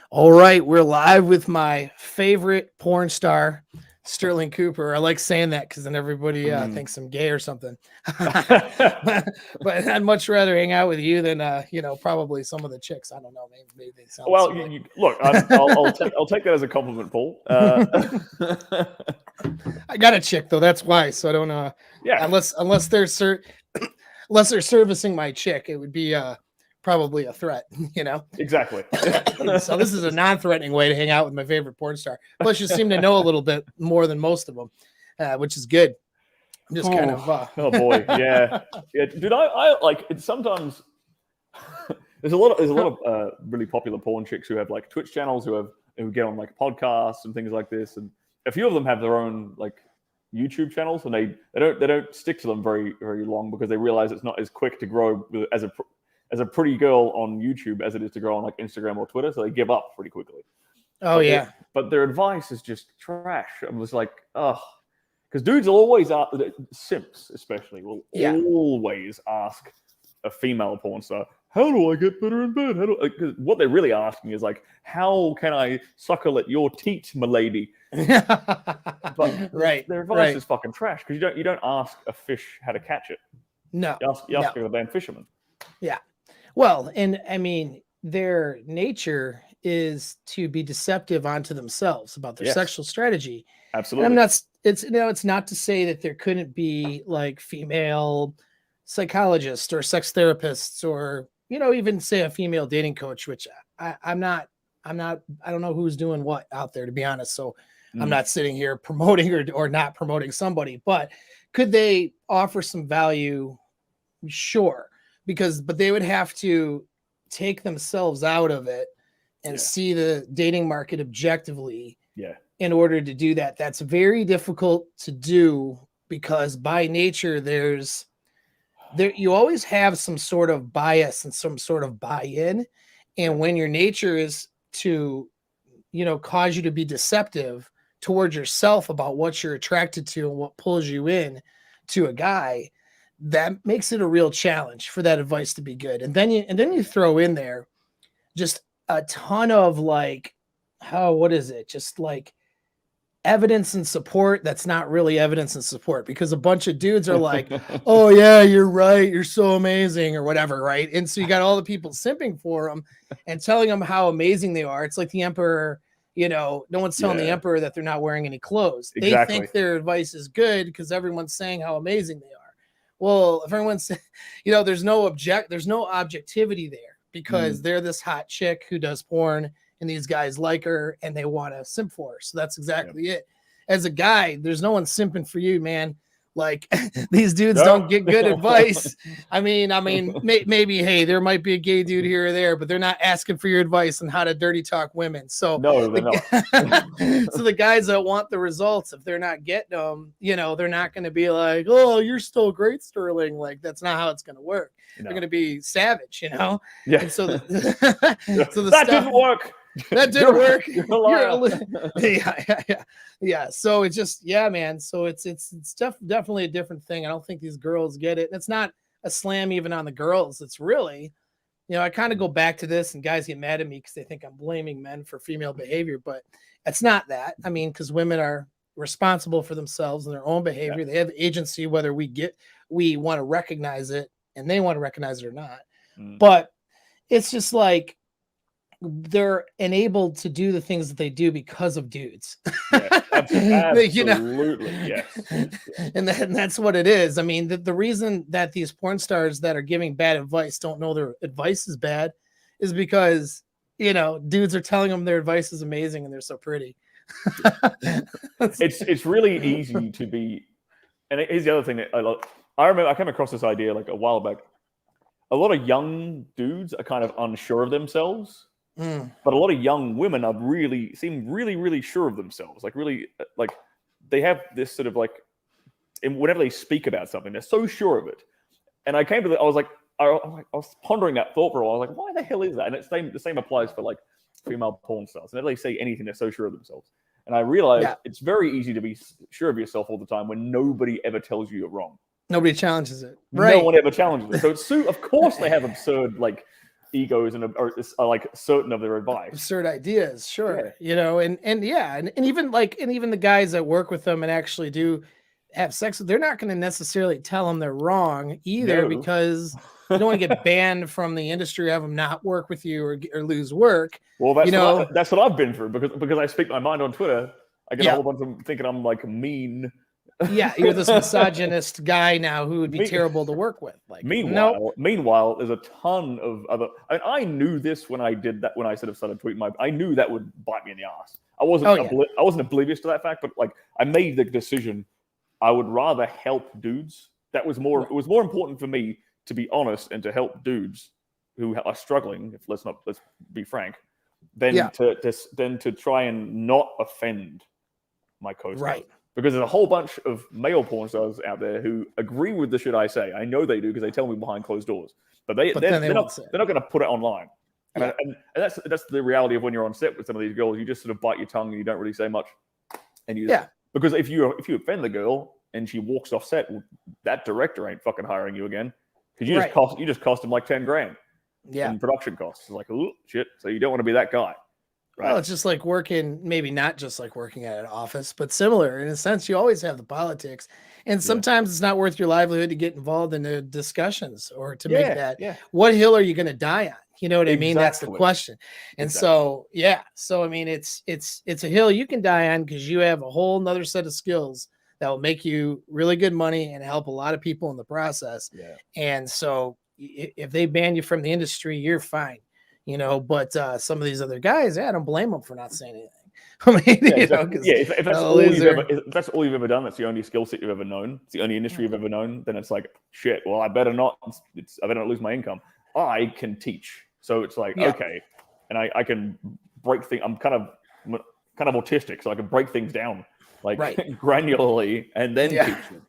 All right, we're live with my favorite porn star, Stirling Cooper. I like saying that because then everybody thinks I'm gay or something. but I'd much rather hang out with you than probably some of the chicks. I don't know, maybe they sound. Well, look, I'll take that as a compliment, Paul. I got a chick though, that's why. So I don't know. Yeah. Unless they're unless they're servicing my chick, it would be probably a threat, Exactly. So this is a non-threatening way to hang out with my favorite porn star. Plus, you seem to know a little bit more than most of them, which is good. I'm just kind of oh boy, yeah. Dude, I like it. Sometimes there's a lot of really popular porn chicks who have like Twitch channels who get on like podcasts and things like this, and a few of them have their own like YouTube channels, and they don't stick to them very very long because they realize it's not as quick to grow as a pretty girl on YouTube as it is to grow on like Instagram or Twitter, so they give up pretty quickly. But their advice is just trash. I'm just like, ugh. Because dudes will always ask, simps especially, will always ask a female porn star, how do I get better in bed? Because what they're really asking is like, how can I suckle at your teat, milady? But their advice is fucking trash because you don't ask a fish how to catch it. No. You ask the damn fisherman. Yeah. Well, and I mean, their nature is to be deceptive onto themselves about their sexual strategy. Absolutely. And it's not to say that there couldn't be like female psychologists or sex therapists or, even say a female dating coach, which I don't know who's doing what out there, to be honest. So I'm not sitting here promoting or not promoting somebody, but could they offer some value? Sure. But they would have to take themselves out of it and see the dating market objectively. Yeah. In order to do that, that's very difficult to do because by nature, you always have some sort of bias and some sort of buy-in. And when your nature is to, cause you to be deceptive towards yourself about what you're attracted to and what pulls you in to a guy, that makes it a real challenge for that advice to be good. And then you throw in there just a ton of like, just like evidence and support that's not really evidence and support because a bunch of dudes are like, oh yeah, you're right, you're so amazing or whatever, right? And so you got all the people simping for them and telling them how amazing they are. It's like the emperor, no one's telling the emperor that they're not wearing any clothes. Exactly. They think their advice is good because everyone's saying how amazing they are. Well, if everyone's, there's no objectivity there because they're this hot chick who does porn and these guys like her and they want to simp for her. So that's exactly it. As a guy, there's no one simping for you, man. Like these dudes don't get good advice. I mean, maybe, hey, there might be a gay dude here or there, but they're not asking for your advice on how to dirty talk women. So no, they're not. So the guys that want the results, if they're not getting them, they're not going to be like, oh, you're still great, Stirling. Like that's not how it's going to work. No. They're going to be savage, Yeah. And so that didn't work. That didn't work. Yeah. So it's just, man. So it's definitely a different thing. I don't think these girls get it. And it's not a slam even on the girls. It's really, I kind of go back to this and guys get mad at me because they think I'm blaming men for female behavior, but it's not that. I mean, because women are responsible for themselves and their own behavior. They have agency, whether we want to recognize it and they want to recognize it or not. But it's just like, they're enabled to do the things that they do because of dudes. Absolutely, yes. And that's what it is. I mean, the reason that these porn stars that are giving bad advice don't know their advice is bad is because, dudes are telling them their advice is amazing and they're so pretty. It's really easy to be, and here's the other thing that I remember I came across this idea like a while back. A lot of young dudes are kind of unsure of themselves. But a lot of young women seem really sure of themselves. Like really, like they have this sort of like, whenever they speak about something, they're so sure of it. And I was pondering that thought for a while. I was like, why the hell is that? And the same applies for like female porn stars. Whenever they say anything, they're so sure of themselves. And I realized it's very easy to be sure of yourself all the time when nobody ever tells you you're wrong. Nobody challenges it. Right. No one ever challenges it. So of course they have absurd like egos and are like certain of their advice. Absurd ideas, sure. Yeah. And even the guys that work with them and actually do have sex, they're not going to necessarily tell them they're wrong either, No. because you don't want to get banned from the industry, have them not work with you or lose work. Well, that's what I've been through because I speak my mind on Twitter. I get a whole bunch of them thinking I'm like mean. Yeah, you're this misogynist guy now who would be terrible to work with. Like, meanwhile, there's a ton of other. I knew this when I did that. When I sort of started tweeting I knew that would bite me in the ass. I wasn't oblivious to that fact, but like I made the decision. I would rather help dudes. That was more. It was more important for me to be honest and to help dudes who are struggling. Let's be frank. Than to try and not offend my co-stars. Right. Because there's a whole bunch of male porn stars out there who agree with the shit I say. I know they do because they tell me behind closed doors. But they're not going to put it online. And, and that's the reality of when you're on set with some of these girls. You just sort of bite your tongue and you don't really say much. And because if you offend the girl and she walks off set, well, that director ain't fucking hiring you again because you just cost him like $10,000 in production costs. It's like, oh shit. So you don't want to be that guy. Right. Well, it's just like working, maybe not just like working at an office, but similar in a sense. You always have the politics, and sometimes it's not worth your livelihood to get involved in the discussions or to make that. Yeah. What hill are you going to die on? You know what I mean? That's the question. And so I mean, it's a hill you can die on because you have a whole nother set of skills that will make you really good money and help a lot of people in the process. Yeah. And so if they ban you from the industry, you're fine. But some of these other guys, I don't blame them for not saying anything. I mean, if that's all you've ever done, that's the only skill set you've ever known, it's the only industry you've ever known, then it's like, shit, well, I better not lose my income. I can teach. So it's like, okay. And I can break things. I'm kind of autistic, so I can break things down like granularly and then teach them.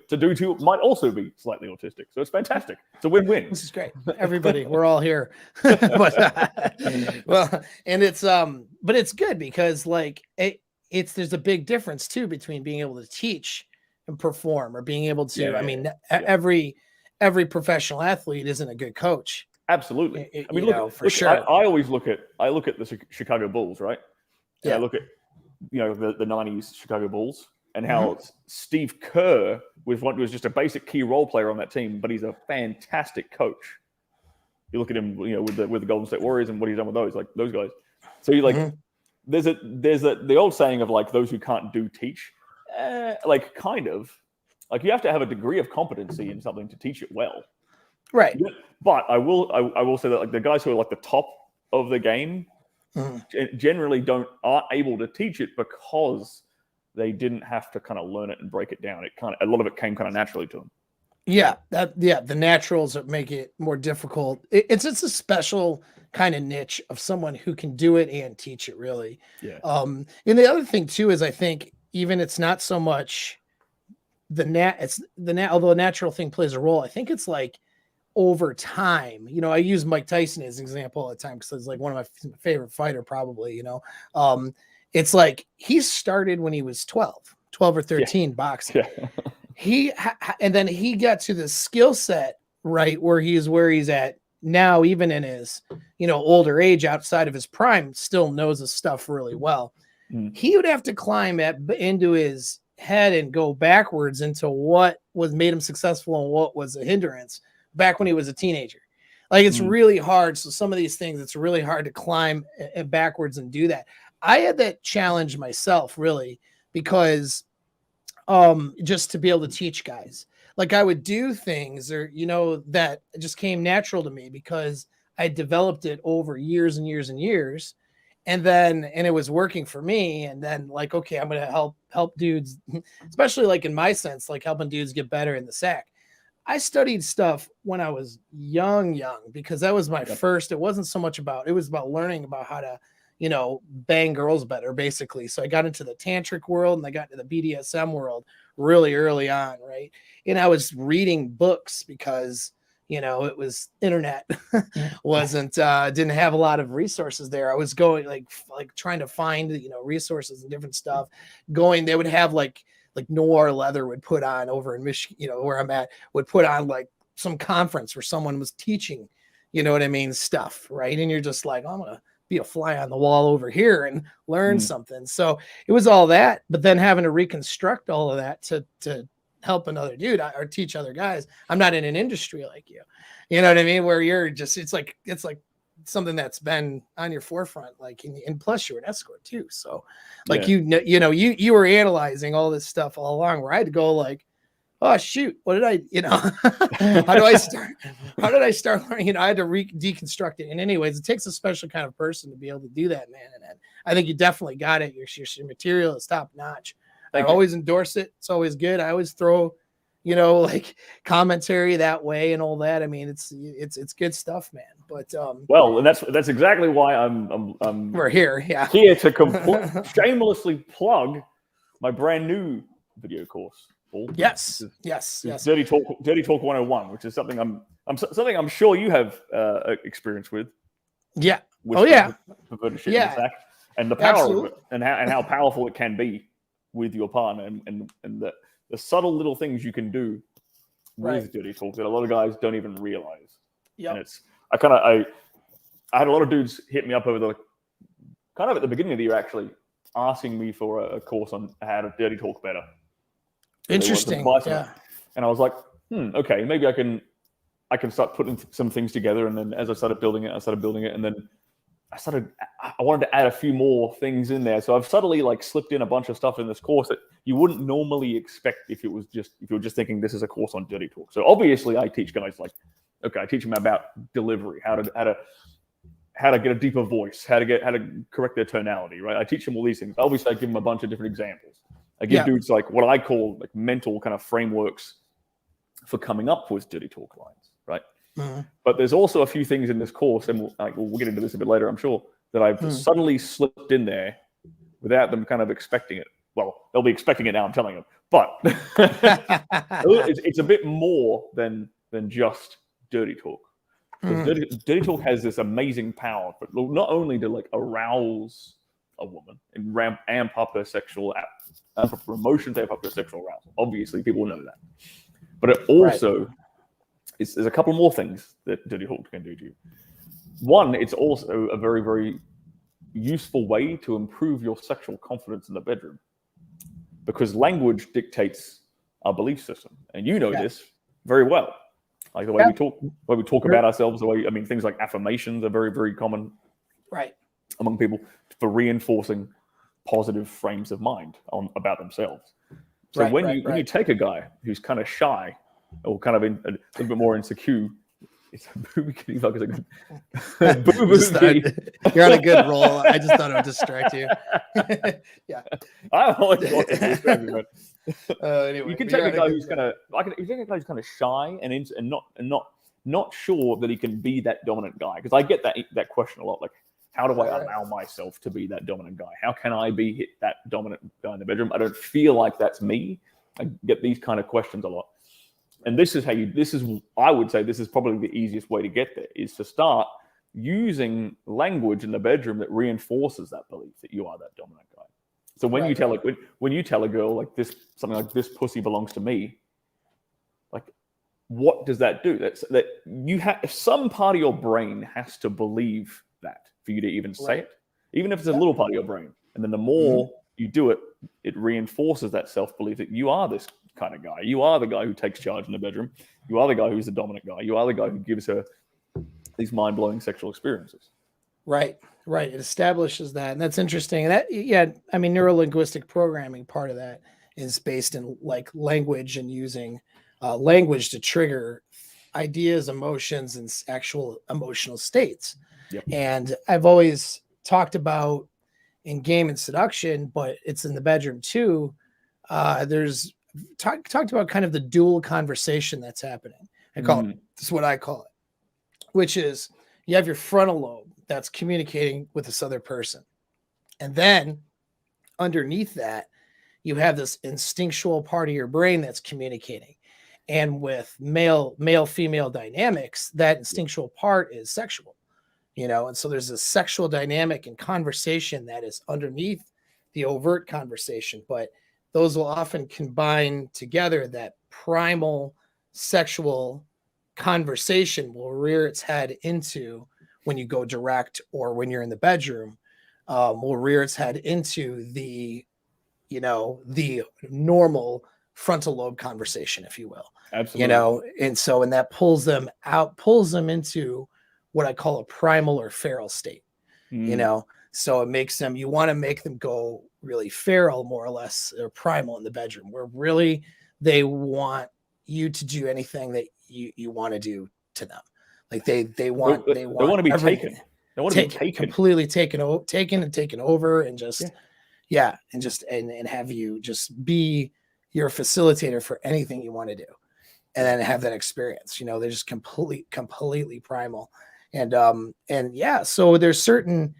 To do too might also be slightly autistic, so it's fantastic. It's a win-win. This is great. Everybody, we're all here. But it's good because like there's a big difference too between being able to teach and perform or being able to. Every professional athlete isn't a good coach. Absolutely. Look, sure. I always look at the Chicago Bulls, right? And I look at the 90s Chicago Bulls. And how Steve Kerr was just a basic key role player on that team, but he's a fantastic coach. You look at him, with the Golden State Warriors and what he's done with those guys. So you like, there's the old saying of like those who can't do teach, kind of like you have to have a degree of competency in something to teach it well, right? But I will say that like the guys who are like the top of the game generally aren't able to teach it because they didn't have to kind of learn it and break it down. A lot of it came kind of naturally to them. The naturals that make it more difficult. It's a special kind of niche of someone who can do it and teach it really. Yeah. And the other thing too is I think even it's not so much although a natural thing plays a role. I think it's like over time. I use Mike Tyson as an example all the time because he's like one of my favorite fighter probably. It's like he started when he was 12 or 13 boxing. Yeah. And then he got to the skill set, right, where he's at now, even in his, older age outside of his prime, still knows his stuff really well. He would have to climb into his head and go backwards into what made him successful and what was a hindrance back when he was a teenager. Like it's really hard. So some of these things, it's really hard to climb backwards and do that. I had that challenge myself really because just to be able to teach guys, like I would do things or, that just came natural to me because I developed it over years and years and years. And it was working for me. And then like, okay, I'm going to help dudes, especially like in my sense, like helping dudes get better in the sack. I studied stuff when I was young, because that was my first, it wasn't so much it was about learning about how to, bang girls better, basically. So I got into the tantric world and I got into the BDSM world really early on, right? And I was reading books because, it was internet, didn't have a lot of resources there. I was going like trying to find, resources and different stuff. They would have like Noir Leather would put on over in Michigan, where I'm at, would put on like some conference where someone was teaching you know what I mean, stuff, right? And you're just like, oh, I'm gonna be a fly on the wall over here and learn something. So it was all that, but then having to reconstruct all of that to help another dude or teach other guys. I'm not in an industry like you know what I mean, where you're just, it's like something that's been on your forefront, like, and plus you're an escort too. So like, you were analyzing all this stuff all along, where I had to go like, oh shoot, what did I, how did I start learning? I had to deconstruct it. And anyways, it takes a special kind of person to be able to do that, man. And I think you definitely got it. Your material is top notch. I always endorse it. It's always good. I always throw, like commentary that way and all that. I mean, it's good stuff, man. But well, and that's exactly why I'm we're here. Yeah. Here to shamelessly plug my brand new video course. Yes. Dirty Talk 101, which is something I'm sure you have experience with. Yeah. And the power of it, and how powerful it can be with your partner, and the subtle little things you can do with dirty talk that a lot of guys don't even realize. Yeah. And I had a lot of dudes hit me up over the kind of at the beginning of the year, actually asking me for a course on how to dirty talk better. Interesting. Yeah. And I was like, okay, maybe I can start putting some things together. And then as I started building it, and then I wanted to add a few more things in there. So I've subtly slipped in a bunch of stuff in this course that you wouldn't normally expect if you were just thinking this is a course on dirty talk. So obviously I teach guys I teach them about delivery, how to get a deeper voice, how to correct their tonality, right? I teach them all these things. Obviously I give them a bunch of different examples. I give dudes what I call mental kind of frameworks for coming up with dirty talk lines, right? Mm-hmm. But there's also a few things in this course, and we'll get into this a bit later, I'm sure, that I've suddenly slipped in there without them kind of expecting it. Well, they'll be expecting it now, I'm telling them. But it's a bit more than just dirty talk. Dirty talk has this amazing power, but not only to arouse a woman and amp up her sexual emotions, amp up her sexual arousal. Obviously, people know that. But it also there's a couple more things that dirty talk can do to you. One, it's also a very, very useful way to improve your sexual confidence in the bedroom, because language dictates our belief system, and this very well. Like the way we talk about ourselves, things like affirmations are very, very common, right, among people for reinforcing positive frames of mind about themselves. So when you take a guy who's kind of shy or kind of a little bit more insecure, it's a booby kitty. You're on a good roll. I just thought it would distract you. Yeah, I always want to distract you, but anyway, you can take a guy who's kind of shy and not sure that he can be that dominant guy. Because I get that question a lot. How do I allow myself to be that dominant guy? How can I be that dominant guy in the bedroom? I don't feel like that's me. I get these kind of questions a lot. And I would say this is probably the easiest way to get there, is to start using language in the bedroom that reinforces that belief that you are that dominant guy. So when you tell a girl something like this pussy belongs to me, what does that do? That you have some part of your brain has to believe that for you to even say it, even if it's a little part of your brain. And then the more you do it, it reinforces that self-belief that you are this kind of guy. You are the guy who takes charge in the bedroom. You are the guy who's the dominant guy. You are the guy who gives her these mind-blowing sexual experiences. Right. It establishes that. And that's interesting. And neuro-linguistic programming, part of that is based in language and using language to trigger ideas, emotions, and actual emotional states. Yep. And I've always talked about in game and seduction, but it's in the bedroom too. There's talked about kind of the dual conversation that's happening. This is what I call it, which is you have your frontal lobe that's communicating with this other person. And then underneath that, you have this instinctual part of your brain that's communicating. And with male-female dynamics, that instinctual part is sexual. And so there's a sexual dynamic and conversation that is underneath the overt conversation, but those will often combine together that primal sexual conversation will rear its head into when you go direct or when you're in the bedroom, will rear its head into the, the normal frontal lobe conversation, if you will. Absolutely. And that pulls them into what I call a primal or feral state, so it makes them, you want to make them go really feral, more or less, or primal in the bedroom, where really they want you to do anything that you want to do to them. Like they want to be taken. They want to be taken. Completely taken and taken over, and just and have you just be your facilitator for anything you want to do, and then have that experience. They're just completely primal. And so there's certain,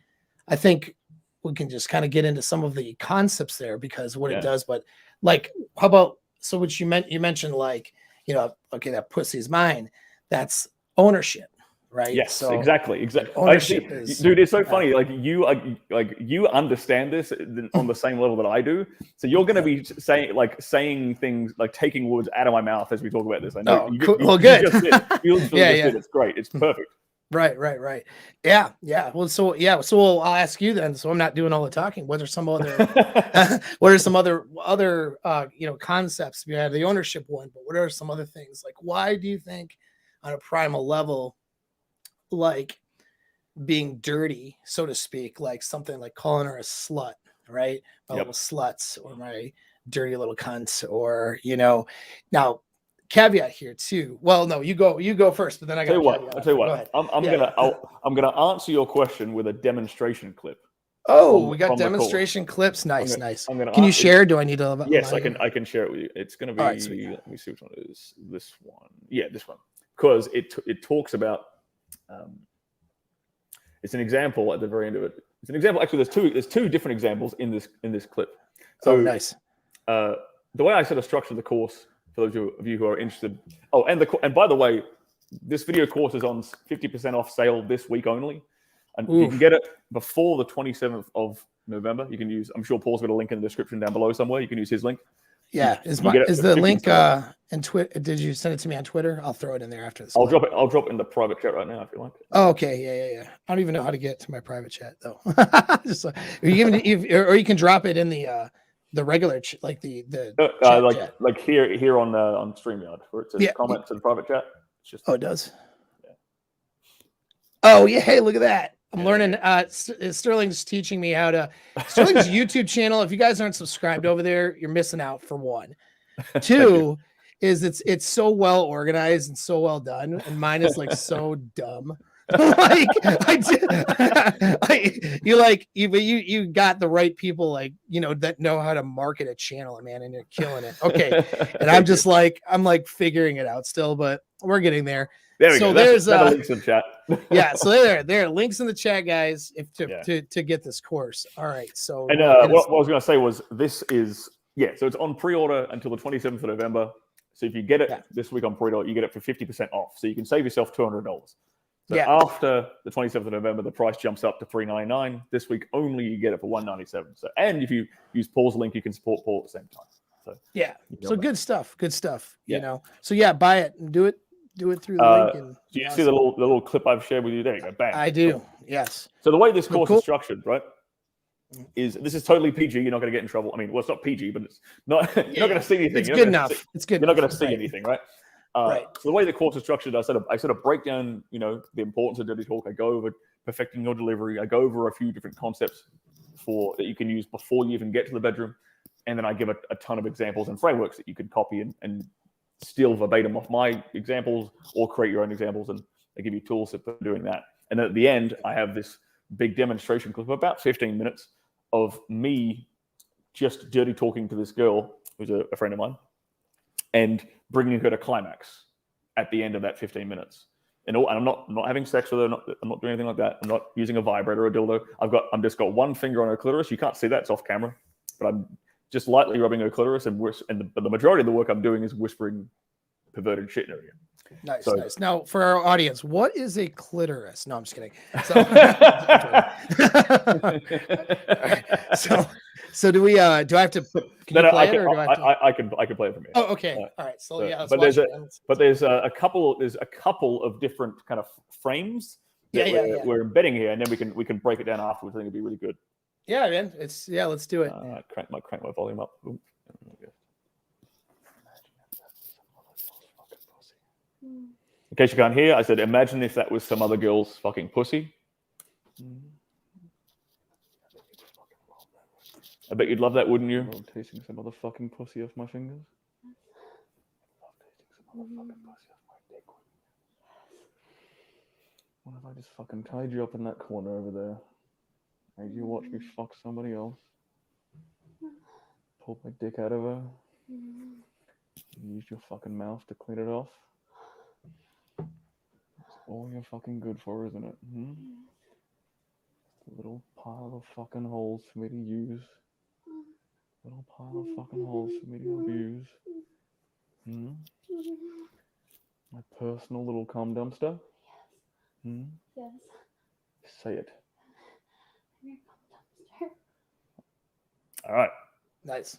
I think we can just kind of get into some of the concepts there, because what it does, but like, how about, so what you mentioned, like, okay, that pussy's mine. That's ownership, right? Yes, so exactly. Ownership is, dude, it's so funny. Like you understand this on the same level that I do. So you're going to be saying things, like taking words out of my mouth as we talk about this. I know. Good. It's great. It's perfect. Right. Yeah. Well, so I'll ask you then. So I'm not doing all the talking. What are some other, concepts? We have the ownership one, but what are some other things? Like, why do you think, on a primal level, like being dirty, so to speak, like something like calling her a slut, right? My little sluts, or my dirty little cunt, or now. Caveat here too. Well, no, you go first, but then I got. I'll tell you what. I'm gonna answer your question with a demonstration clip. We got demonstration clips. Nice. Can you share? Do I need to? Yes, I can share it with you. It's gonna be. Right, let me see which one it is. This one. Yeah, this one. Because it talks about. It's an example at the very end of it. It's an example. Actually, there's two different examples in this clip. So nice. The way I sort of structured the course, for those of you who are interested. Oh, and by the way, this video course is on 50% off sale this week only. And you can get it before the 27th of November. You can use, I'm sure Paul's got a link in the description down below somewhere. You can use his link. Yeah. Is the link in Twitter? Did you send it to me on Twitter? I'll throw it in there after this. I'll drop it in the private chat right now if you like. Oh, okay. Yeah. I don't even know how to get to my private chat though. Just or you can drop it in the regular like the chat. Like here on StreamYard where it says comments in private chat. It's just it does. Yeah. Oh yeah, hey, look at that. I'm learning. Sterling's teaching me how to. Sterling's YouTube channel. If you guys aren't subscribed over there, you're missing out. For one, two is it's so well organized and so well done, and mine is like so dumb. Like you got the right people, like that know how to market a channel, man, and you're killing it. Okay, and I'm just like figuring it out still, but we're getting there. There we go. There's links in the chat. Yeah, so there are links in the chat, guys, to get this course. All right, so and what I was going to say was this is so it's on pre-order until the 27th of November. So if you get it this week on pre-order, you get it for 50% off. So you can save yourself $200. So after the 27th of November, the price jumps up to $399. This week only, you get it for $197. So, and if you use Paul's link, you can support Paul at the same time. So good stuff. So buy it and do it through the link. And do you see the little clip I've shared with you? There you go. Bang. I do. Yes. So the way this course is structured, right, is this is totally PG. You're not going to get in trouble. I mean, well, it's not PG, but it's not. You're not going to see anything. It's good enough. You're not going to see anything, right? So the way the course is structured, I sort of break down, the importance of dirty talk. I go over perfecting your delivery. I go over a few different concepts that you can use before you even get to the bedroom, and then I give a ton of examples and frameworks that you can copy and steal verbatim off my examples or create your own examples, and I give you tools for doing that. And then at the end, I have this big demonstration clip of about 15 minutes of me just dirty talking to this girl who's a friend of mine and bringing her to climax at the end of that 15 minutes. And I'm not having sex with her. I'm not doing anything like that. I'm not using a vibrator or a dildo. I'm just got one finger on her clitoris. You can't see that. It's off camera. But I'm just lightly rubbing her clitoris, and the majority of the work I'm doing is whispering perverted shit in her ear. Nice. Now, for our audience, what is a clitoris? No, I'm just kidding. So do we? Do I have to? Can you play it, or do I have to? I can play it from here. Oh, okay. All right. So yeah, let's but watch there's a couple of different kind of frames that we're embedding here, and then we can break it down afterwards. I think it'd be really good. Yeah, man. Let's do it. Crank my volume up. Ooh. In case you can't hear, I said, imagine if that was some other girl's fucking pussy. I bet you'd love that, wouldn't you? I'm tasting some other fucking pussy off my fingers. Love tasting some other fucking pussy off my dick. What if I just fucking tied you up in that corner over there? Made you watch me fuck somebody else? Pulled my dick out of her? You used your fucking mouth to clean it off? That's all you're fucking good for, isn't it? A little pile of fucking holes for me to use. Little pile of fucking holes for me to abuse. My personal little cum dumpster. Yes. Say it. All right. Nice.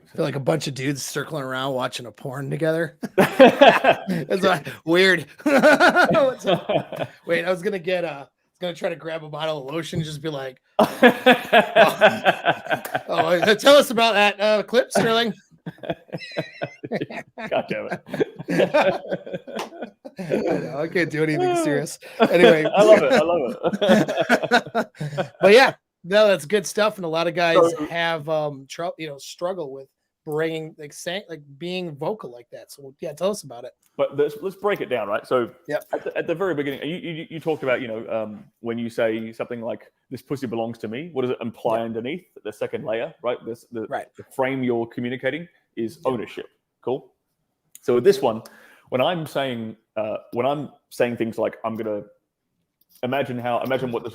I feel like a bunch of dudes circling around watching a porn together. That's weird. Wait, I was gonna try to grab a bottle of lotion and just be like, tell us about that clip, Sterling. God damn it. I can't do anything serious. Anyway. I love it. But yeah, no, that's good stuff. And a lot of guys have struggle with bringing being vocal like that. So yeah, tell us about it. But let's break it down, right? So at the very beginning, you talked about when you say something like this pussy belongs to me, what does it imply underneath the second layer, right? The frame you're communicating is ownership. Cool. So with this one, when I'm saying things like I'm gonna imagine what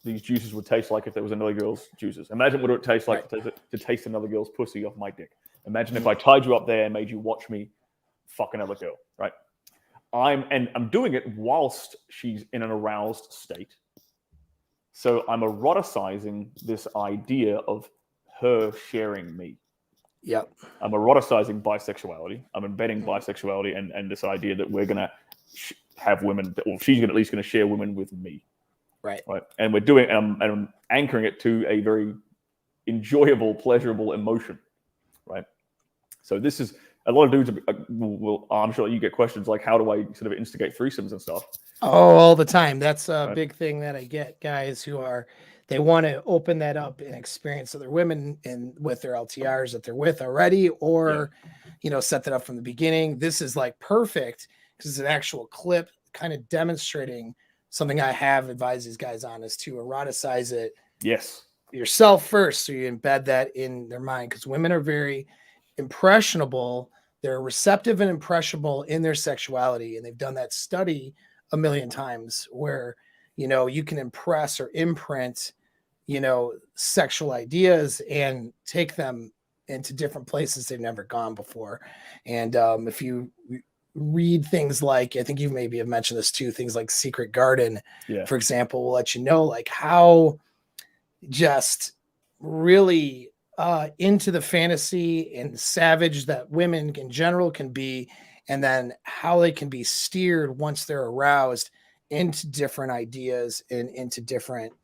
these juices would taste like if there was another girl's juices. Imagine what it would taste like to taste another girl's pussy off my dick. Imagine if I tied you up there and made you watch me fuck another girl, right? I'm doing it whilst she's in an aroused state. So I'm eroticizing this idea of her sharing me. Yep. I'm eroticizing bisexuality. I'm embedding bisexuality and this idea that we're gonna have women, or she's at least going to share women with me, right? And we're doing, and I'm anchoring it to a very enjoyable, pleasurable emotion, right? So this is a lot of dudes. I'm sure you get questions like, how do I sort of instigate threesomes and stuff? Oh, all the time. That's a big thing that I get. Guys who they want to open that up and experience other women and with their LTRs that they're with already, or set that up from the beginning. This is like perfect. Because it's an actual clip kind of demonstrating something I have advised these guys on is to eroticize it yourself first. So you embed that in their mind, because women are very impressionable. They're receptive and impressionable in their sexuality. And they've done that study a million times where, you can impress or imprint, sexual ideas and take them into different places they've never gone before. And if you read things like, I think you maybe have mentioned this too, things like Secret Garden, for example, will let you know like how just really into the fantasy and savage that women in general can be, and then how they can be steered once they're aroused into different ideas and into different,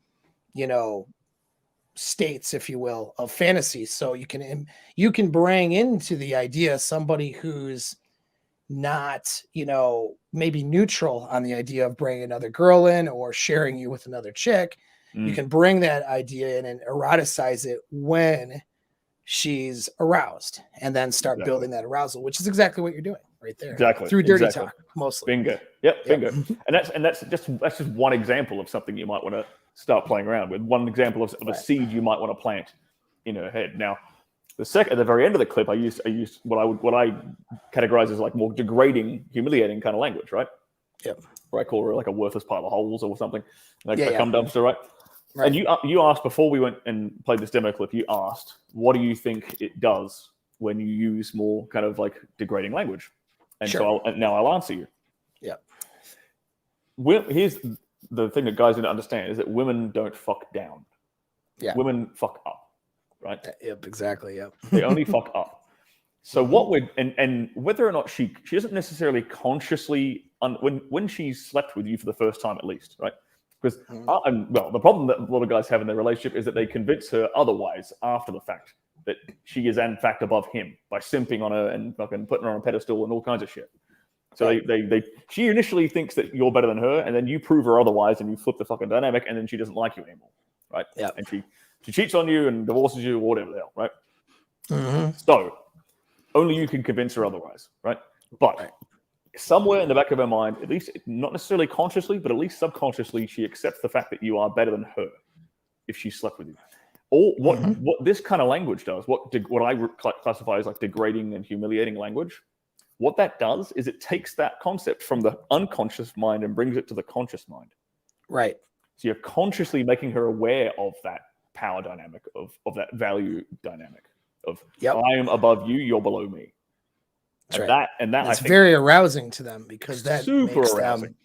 states, if you will, of fantasy. So you can bring into the idea somebody who's not, maybe neutral on the idea of bringing another girl in or sharing you with another chick. You can bring that idea in and eroticize it when she's aroused, and then start building that arousal, which is exactly what you're doing right there. Exactly. Through dirty talk, mostly. Bingo. Yep. Bingo. And that's just one example of something you might want to start playing around with. One example of a seed you might want to plant in her head. Now, at the very end of the clip, I used what I categorize as like more degrading, humiliating kind of language, right? Yep. Where I call her like a worthless pile of holes or something, like a cum dumpster, right? And you asked before we went and played this demo clip. You asked, what do you think it does when you use more kind of like degrading language? And so I'll answer you. Yeah. Here's the thing that guys need to understand is that women don't fuck down. Yeah. Women fuck up. right? Yep, exactly. Yep. They only fuck up. So what we're and whether or not she doesn't necessarily consciously when she slept with you for the first time at least, right? Because the problem that a lot of guys have in their relationship is that they convince her otherwise after the fact, that she is in fact above him by simping on her and fucking putting her on a pedestal and all kinds of shit. So she initially thinks that you're better than her, and then you prove her otherwise, and you flip the fucking dynamic, and then she doesn't like you anymore, right? Yeah. And she cheats on you and divorces you or whatever the hell, right? Mm-hmm. So only you can convince her otherwise, right? But somewhere in the back of her mind, at least not necessarily consciously, but at least subconsciously, she accepts the fact that you are better than her if she slept with you. Or what this kind of language does, what I classify as like degrading and humiliating language, what that does is it takes that concept from the unconscious mind and brings it to the conscious mind. Right. So you're consciously making her aware of that power dynamic, of that value dynamic of I am above you, you're below me. That's and right. That's I think very arousing to them, because that super makes arousing. them,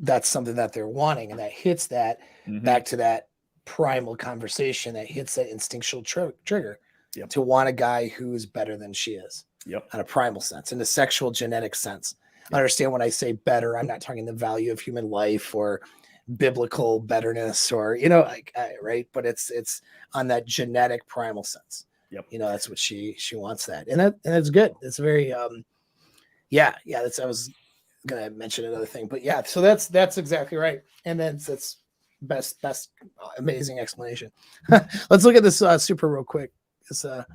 that's something that they're wanting, and that hits that back to that primal conversation, that hits that instinctual trigger to want a guy who's better than she is. On a primal sense, in a sexual genetic sense. Understand when I say better, I'm not talking the value of human life or biblical betterness or, right. But it's on that genetic primal sense. That's what she wants that. And that's good. It's very, I was going to mention another thing, but so that's exactly right. And then that's best, amazing explanation. Let's look at this super real quick. What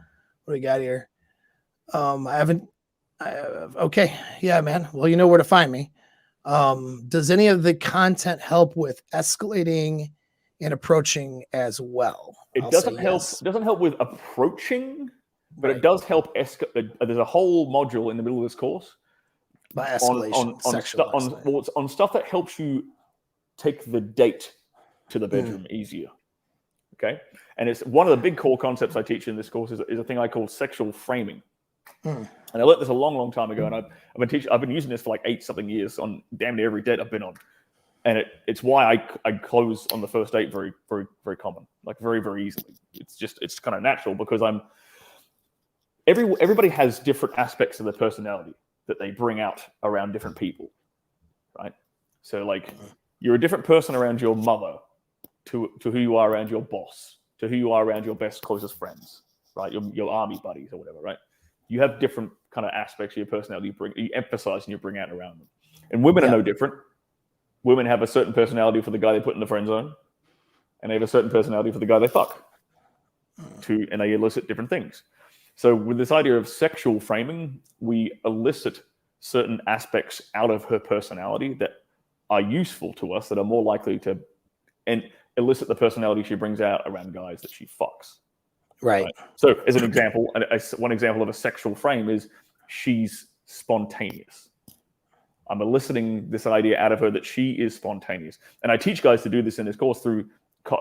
do we got here? Okay. Yeah, man. Well, you know where to find me. Does any of the content help with escalating and approaching as well? It doesn't help. Yes. It doesn't help with approaching, but it does help escalate. There's a whole module in the middle of this course by escalation on stuff that helps you take the date to the bedroom easier. Okay, and it's one of the big core concepts I teach in this course is a thing I call sexual framing. And I learned this a long time ago, and I've been using this for like 8-something years on damn near every date I've been on, and it's why I close on the first date very, very, very common, like very, very easily. It's kind of natural because everybody has different aspects of their personality that they bring out around different people, right? So like you're a different person around your mother to who you are around your boss, to who you are around your best closest friends, right? Your army buddies or whatever, right? You have different kind of aspects of your personality you emphasize and you bring out around them. And women are no different. Women have a certain personality for the guy they put in the friend zone, and they have a certain personality for the guy they fuck. And they elicit different things. So with this idea of sexual framing, we elicit certain aspects out of her personality that are useful to us, that are more likely to elicit the personality she brings out around guys that she fucks. Right. So as an example, one example of a sexual frame is she's spontaneous. I'm eliciting this idea out of her that she is spontaneous. And I teach guys to do this in this course through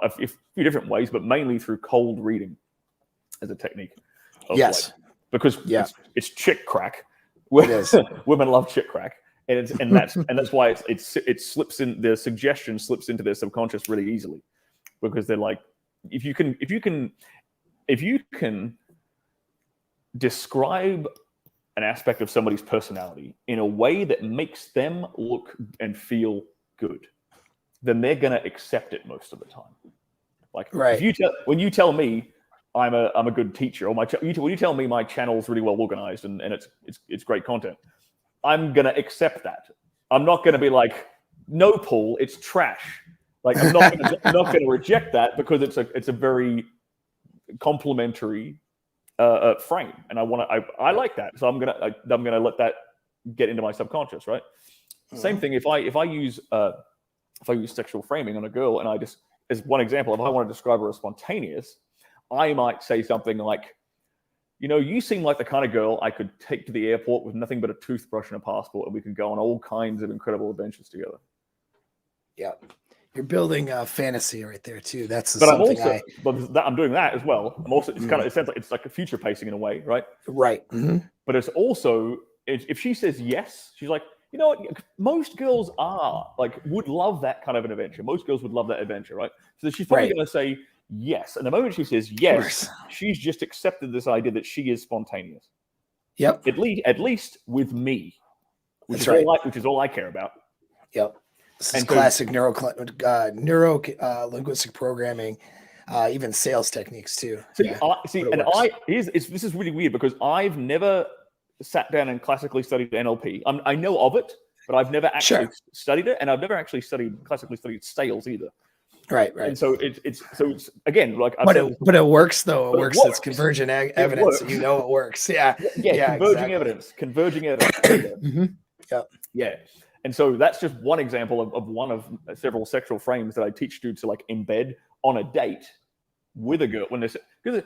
a few different ways, but mainly through cold reading as a technique. Because it's chick crack. Women love chick crack. And that's why it slips in, the suggestion slips into their subconscious really easily, because they're like, if you can describe an aspect of somebody's personality in a way that makes them look and feel good, then they're going to accept it most of the time. Like when you tell me I'm a good teacher, or when you tell me my channel's really well organized and it's great content, I'm going to accept that. I'm not going to be like, no, Paul, it's trash. Like I'm not going to reject that, because it's a very complimentary frame, and I like that, so I'm gonna let that get into my subconscious, right? Same thing if I use sexual framing on a girl, and I just, as one example, if I want to describe her as spontaneous, I might say something like, you seem like the kind of girl I could take to the airport with nothing but a toothbrush and a passport, and we can go on all kinds of incredible adventures together. Yeah. You're building a fantasy right there too. I'm doing that as well. I'm also, it sounds like it's like a future pacing in a way, right? Right. Mm-hmm. But it's also, if she says yes, she's like, you know what? Most girls would love that kind of an adventure. Most girls would love that adventure, right? So she's probably going to say, yes. And the moment she says yes, she's just accepted this idea that she is spontaneous. Yep. At least with me, which That's is all I care about. Yep. This is classic neuro linguistic programming, even sales techniques too. This is really weird because I've never sat down and classically studied NLP. I know of it, but I've never actually studied it, and I've never actually classically studied sales either. Right. And so it's again like. But it works though. It works. It's convergent evidence. You know it works. Yeah. Converging evidence. Mm-hmm. Yeah. And so that's just one example of one of several sexual frames that I teach students to like embed on a date with a girl when they say, because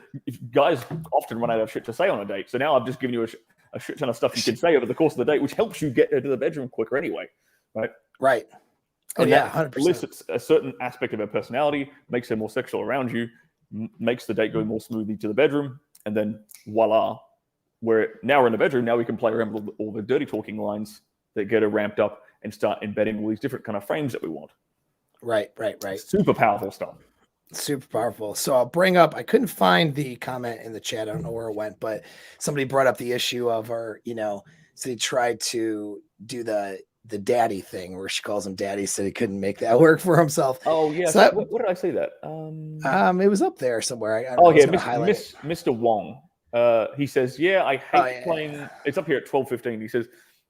guys often run out of shit to say on a date. So now I've just given you a shit ton of stuff you can say over the course of the date, which helps you get into the bedroom quicker anyway, right? Right. And that 100%. Elicits a certain aspect of her personality, makes her more sexual around you, makes the date go more smoothly to the bedroom, and then voila, we're in the bedroom. Now we can play around with all the dirty talking lines that get her ramped up and start embedding all these different kind of frames that we want. Right. Super powerful stuff. Super powerful. So I'll bring up, I couldn't find the comment in the chat. I don't know where it went, but somebody brought up the issue of her, so he tried to do the daddy thing where she calls him daddy, said he couldn't make that work for himself. Oh yeah. So what did I say that? It was up there somewhere. Mr. Wong. He says, I hate playing. It's up here at 12:15. He says,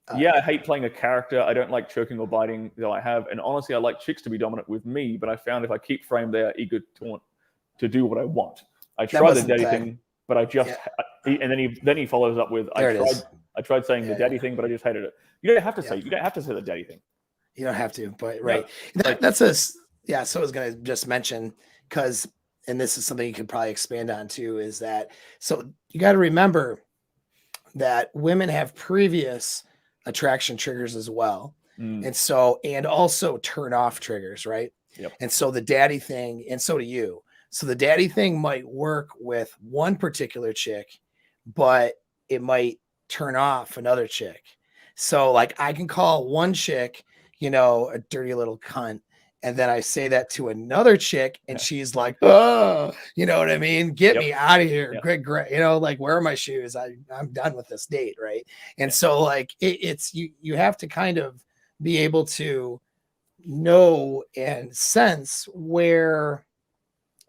I hate playing a character. I don't like choking or biting, though I have. And honestly, I like chicks to be dominant with me, but I found if I keep frame, they are eager to do what I want. I tried the daddy thing, but I just and then he follows up with I tried saying the daddy thing, but I just hated it. You don't have to say the daddy thing. You don't have to, but right. So I was gonna just mention, because and this is something you could probably expand on too, is that so you got to remember that women have previous attraction triggers as well. And also turn off triggers, right? Yep. And so the daddy thing, and so do you. So the daddy thing might work with one particular chick, but it might turn off another chick. So like I can call one chick, a dirty little cunt, and then I say that to another chick, and she's like, "Oh, you know what I mean? Get me out of here, great, like where are my shoes? I'm done with this date, right?" And so like it's you have to kind of be able to know and sense where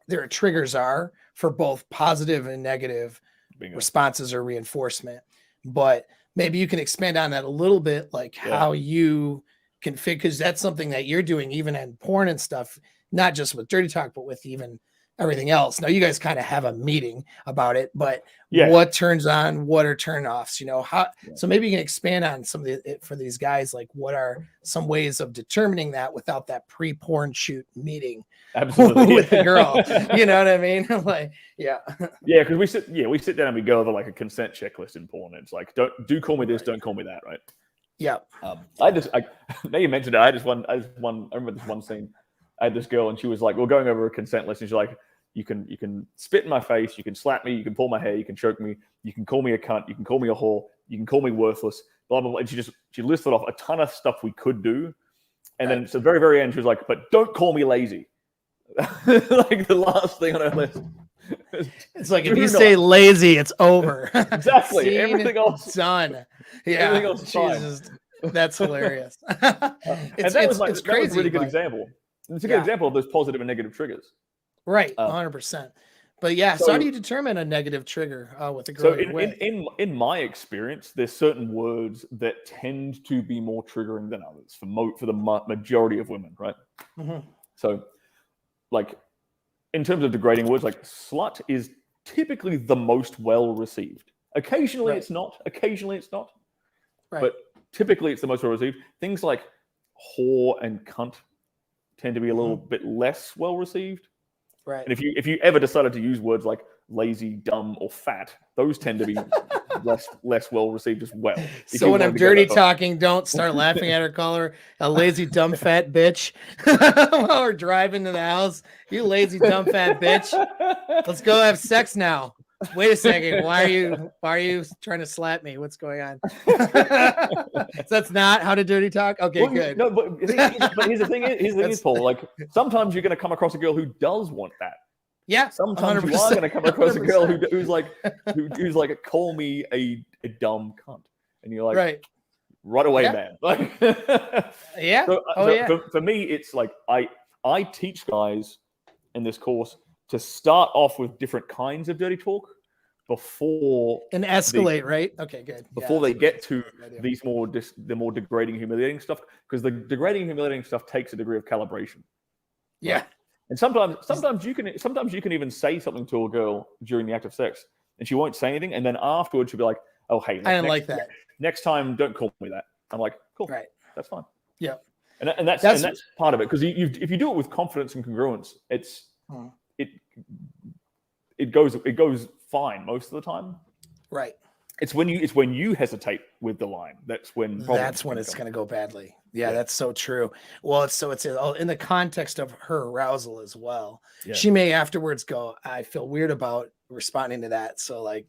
their triggers are for both positive and negative responses or reinforcement. But maybe you can expand on that a little bit, like how you config, because that's something that you're doing even in porn and stuff, not just with dirty talk, but with even everything else. Now you guys kind of have a meeting about it, but what turns on, what are turn offs, so maybe you can expand on some of it for these guys, like what are some ways of determining that without that pre-porn shoot meeting with the girl, you know what I mean? Like, because we sit down and we go over like a consent checklist in porn. It's like, do call me this, don't call me that, right? Yeah. Now you mentioned it. I remember this one scene. I had this girl and she was like, we're going over a consent list. And she's like, you can spit in my face, you can slap me, you can pull my hair, you can choke me, you can call me a cunt, you can call me a whore, you can call me worthless, blah, blah, blah. And she listed off a ton of stuff we could do. And then at the very, very end, she was like, but don't call me lazy. Like the last thing on her list. It's like, if you say lazy, it's over. Exactly. Everything else done. Yeah. Everything else is fine. That's hilarious. It's crazy. That was a really good example. It's a good example of those positive and negative triggers. Right. 100%. But so how do you determine a negative trigger with a girl? So in my experience, there's certain words that tend to be more triggering than others for the majority of women, right? Mm-hmm. So like in terms of degrading words, like slut is typically the most well received. Occasionally it's not. Right. But typically it's the most well received. Things like whore and cunt tend to be a little bit less well received. Right. And if you ever decided to use words like lazy, dumb, or fat, those tend to be less well received as well. So when I'm dirty talking, don't start laughing at her, call her a lazy, dumb, fat bitch while we're driving to the house. You lazy, dumb, fat bitch. Let's go have sex now. Wait a second. Why are you trying to slap me? What's going on? So that's not how to dirty talk. Okay, good. No, but here's the thing is, Paul. Like sometimes you're going to come across a girl who does want that. Yeah. Sometimes you 100%, are going to come across a girl 100%. who's like, call me a dumb cunt, and you're like, right away, Yeah. man. Like, Yeah. For me, it's like I teach guys in this course to start off with different kinds of dirty talk before and escalate, right? Okay, good. Before they get to these the more degrading, humiliating stuff, because the degrading, humiliating stuff takes a degree of calibration. Yeah. Right? And sometimes you can even say something to a girl during the act of sex, and she won't say anything, and then afterwards she'll be like, "Oh, hey, I didn't like that. Next time, don't call me that." I'm like, "Cool, right? That's fine." Yeah. And that's part of it, because if you do it with confidence and congruence, it goes fine most of the time. Right. It's when you hesitate with the line that's when it's going to go badly. Yeah, that's so true. Well, it's in the context of her arousal as well. Yeah. She may afterwards go, "I feel weird about responding to that, so like,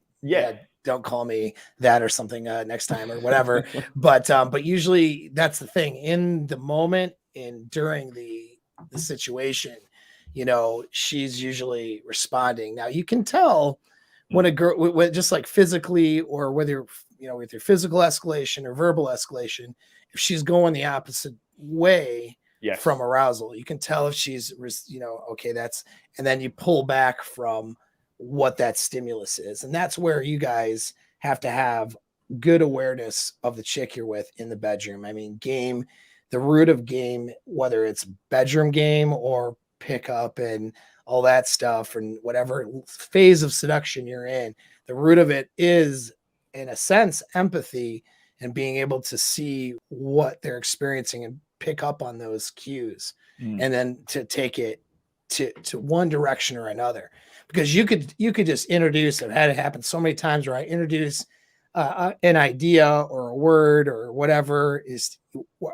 don't call me that or something next time or whatever." but usually that's the thing, in the moment and during the situation, she's usually responding. Now you can tell when a girl, just like physically, or whether with your physical escalation or verbal escalation, if she's going the opposite way from arousal, you can tell if she's okay, and then you pull back from what that stimulus is. And that's where you guys have to have good awareness of the chick you're with in the bedroom. I mean, the root of game, whether it's bedroom game or pickup and all that stuff, and whatever phase of seduction you're in, the root of it is, in a sense, empathy and being able to see what they're experiencing and pick up on those cues, and then to take it to one direction or another. Because you could just introduce, I've had it happen so many times where I introduce an idea or a word or whatever. If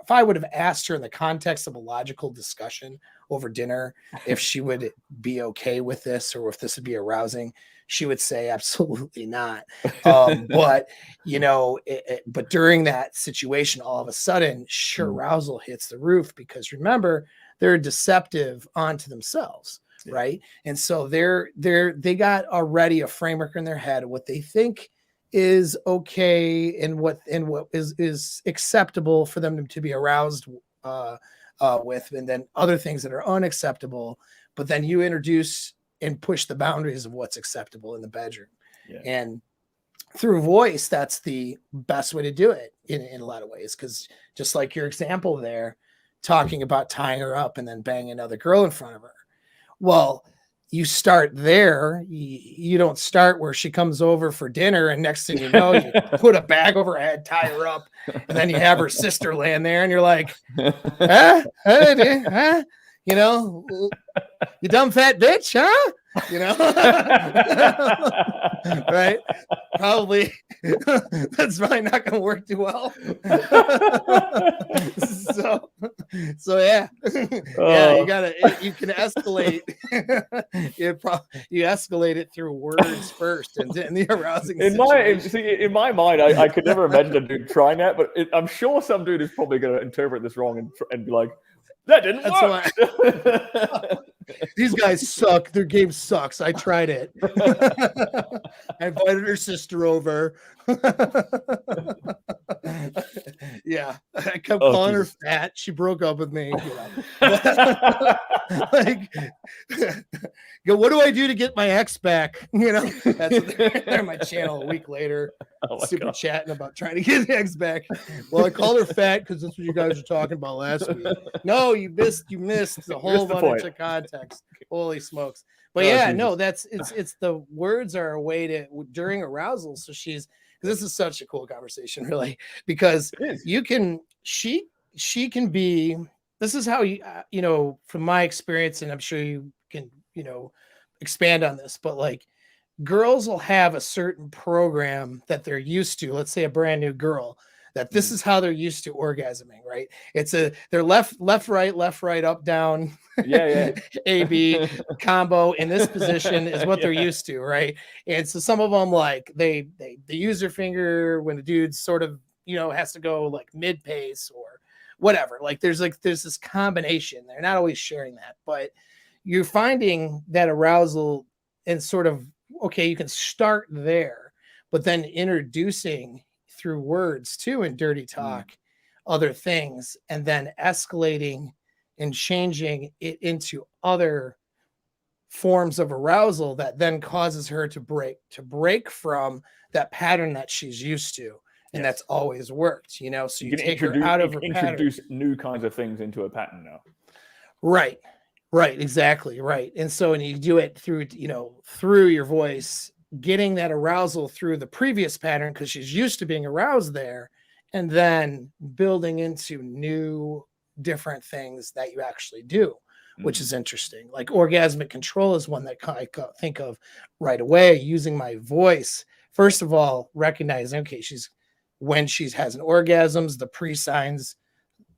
I would have asked her in the context of a logical discussion over dinner if she would be okay with this, or if this would be arousing, she would say absolutely not. But but during that situation, all of a sudden, arousal hits the roof, because remember, they're deceptive onto themselves. Right. And so they got already a framework in their head of what they think is okay and what is acceptable for them to be aroused with, and then other things that are unacceptable. But then you introduce and push the boundaries of what's acceptable in the bedroom. And through voice, that's the best way to do it in a lot of ways. Because just like your example there, talking about tying her up and then banging another girl in front of her. Well, you start there. You don't start where she comes over for dinner, and next thing you know, you put a bag over her head, tie her up, and then you have her sister laying there, and you're like, huh? You dumb fat bitch, huh? Right? Probably that's probably not going to work too well. so yeah, you can escalate. You escalate it through words first, and the arousing. In my mind, I could never imagine a dude trying that, but I'm sure some dude is probably going to interpret this wrong and be like, "That didn't work." These guys suck. Their game sucks. I tried it. I invited her sister over. Yeah, I kept calling her fat. She broke up with me. Like, what do I do to get my ex back? That's what they're on my channel a week later, super chatting about trying to get the ex back. Well, I called her fat because that's what you guys were talking about last week. No, you missed a whole bunch of context. Holy smokes. But it's the words are a way to, during arousal. So this is such a cool conversation, really, because she can be, this is how from my experience, and I'm sure you can, expand on this, but like, girls will have a certain program that they're used to. Let's say a brand new girl, that this is how they're used to orgasming, right? They're left, right, up, down, A, B combo in this position is what they're used to, right? And so some of them, like, they use their finger when the dude sort of, has to go like mid pace or whatever. Like there's this combination. They're not always sharing that, but you're finding that arousal and sort of, okay, you can start there, but then introducing through words too in dirty talk other things, and then escalating and changing it into other forms of arousal that then causes her to break from that pattern that she's used to, and that's always worked, you know. So you take her out of her pattern. Introduce new kinds of things into a pattern now. Right, exactly, right. And so, and you do it through, you know, through your voice, getting that arousal through the previous pattern because she's used to being aroused there, and then building into new different things that you actually do, which is interesting. Like orgasmic control is one that I think of right away, using my voice. First of all, recognizing, okay, when she has an orgasms, the pre-signs,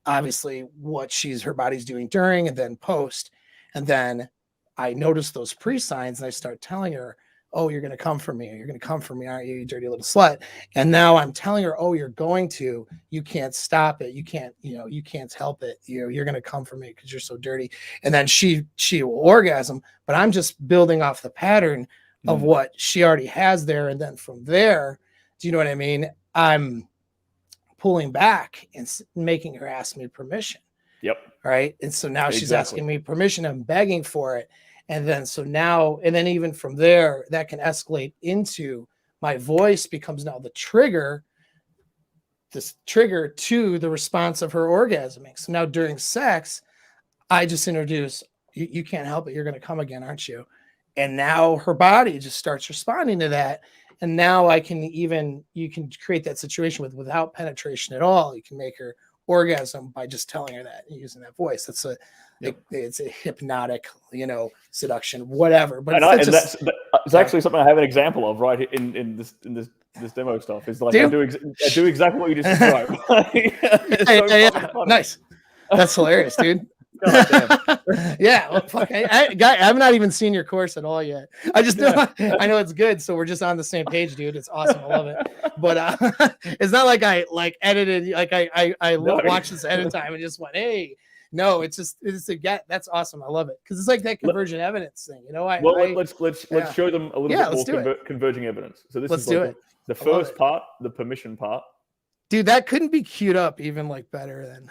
obviously what her body's doing during and then post. And then I notice those pre-signs and I start telling her, oh, you're going to come for me. You're going to come for me, aren't you, you dirty little slut? And now I'm telling her, oh, you're going to, you can't stop it. You can't, you know, you can't help it. You're going to come for me because you're so dirty. And then she will orgasm, but I'm just building off the pattern of what she already has there. And then from there, do you know what I mean? I'm pulling back and making her ask me permission. Yep. Right. And so now she's asking me permission. I'm begging for it. And then, so now, and then even from there, that can escalate into my voice becomes now the trigger, this trigger to the response of her orgasming. So now during sex, I just introduce, you can't help it. You're going to come again, aren't you? And now her body just starts responding to that. And now you can create that situation without penetration at all. You can make her orgasm by just telling her that and using that voice. That's it's a hypnotic, you know, seduction, whatever. But that's actually something I have an example of right in this demo stuff. Is like I do exactly what you just described. Nice. That's hilarious, dude. Yeah, well, fuck, I've not even seen your course at all yet. I just know I know it's good, so we're just on the same page, dude. It's awesome. I love it. But it's not like I edited, like I watched this ahead of time and just went, hey. No, it's that's awesome. I love it because it's like that convergent evidence thing, you know. Let's show them a little bit more converging evidence. So let's do it. The first part, the permission part. Dude, that couldn't be queued up even like better than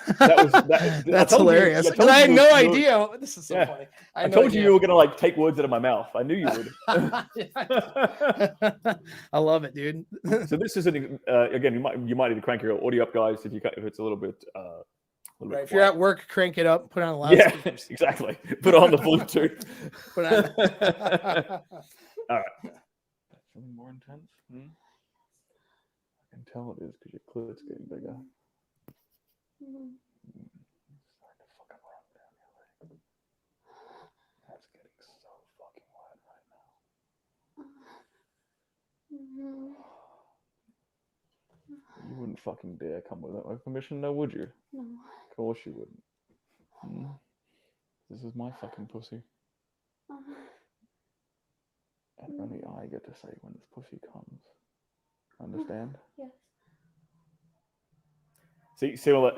that's hilarious. I had no idea. This is so funny. I told you were gonna like take words out of my mouth. I knew you would. I love it, dude. So this is again, you might need to crank your audio up, guys, if it's a little bit. Right, if you're at work, crank it up, put on a loudspeaker. Yeah, exactly. Put on the Bluetooth. Put on. All right. Something more intense. I can tell it is because your clit's getting bigger. That's getting so fucking wide right now. You wouldn't fucking dare come without my permission, no, would you? No. Of course you wouldn't. This is my fucking pussy. And only I get to say when this pussy comes. Understand? Yes. See, similar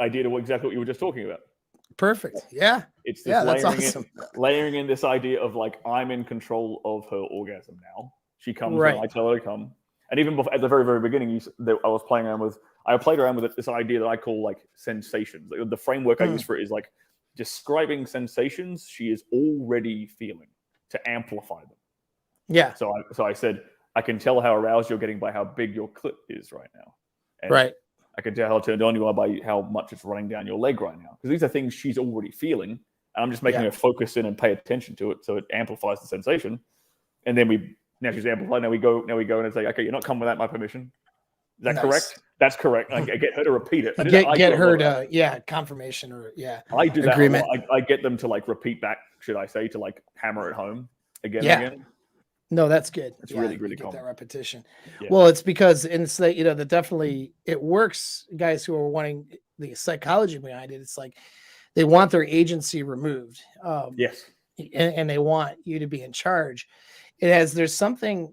idea to exactly what you were just talking about. Perfect. Yeah. It's this that's awesome. Layering in this idea of like I'm in control of her orgasm now. She comes when I tell her to come. And even before, at the very, very beginning, I played around with this idea that I call like sensations. The framework I use for it is like describing sensations she is already feeling to amplify them. Yeah. So I said, I can tell how aroused you're getting by how big your clit is right now. And right. I can tell how turned on you are by how much it's running down your leg right now. Because these are things she's already feeling. And I'm just making her focus in and pay attention to it so it amplifies the sensation. And then now she's amplified. Now we go and it's like, okay, you're not coming without my permission. Is that correct? That's correct. I get her to repeat it. Get her to confirmation or I do agreement. That. I get them to like repeat back. Should I say to like hammer it home again and again? No, that's good. It's really get that repetition. Yeah. Well, it's because it's like, that definitely it works. Guys who are wanting the psychology behind it, it's like they want their agency removed. Yes, and they want you to be in charge. There's something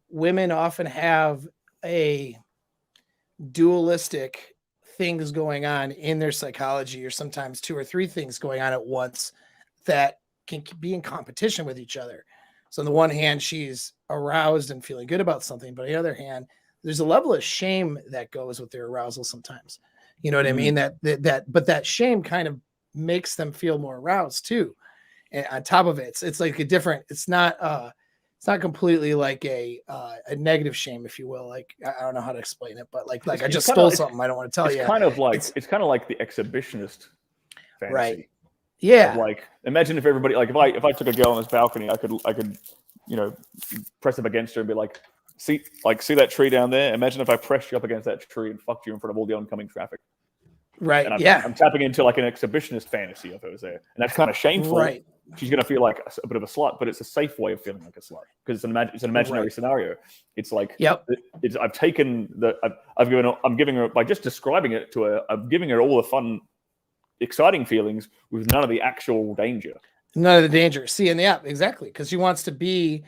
women often have a dualistic things going on in their psychology, or sometimes two or three things going on at once that can be in competition with each other. So on the one hand, she's aroused and feeling good about something, but on the other hand, there's a level of shame that goes with their arousal sometimes. You know what I mean? But that shame kind of makes them feel more aroused too. And on top of it, it's like a different, it's not completely like a negative shame, if you will. Like, I don't know how to explain it, but like I just stole something. I don't want to tell you. It's kind of like the exhibitionist fantasy. Right. Yeah. Like, imagine if everybody, like, if I took a girl on this balcony, I could, press up against her and be like, see that tree down there? Imagine if I pressed you up against that tree and fucked you in front of all the oncoming traffic. Right. And I'm tapping into like an exhibitionist fantasy of hers there, and that's kind of shameful. Right. She's gonna feel like a bit of a slut, but it's a safe way of feeling like a slut because it's an imaginary scenario. It's like, I've taken I'm giving her, by just describing it to her, I'm giving her all the fun, exciting feelings with none of the actual danger. None of the danger. See, and exactly, because she wants to be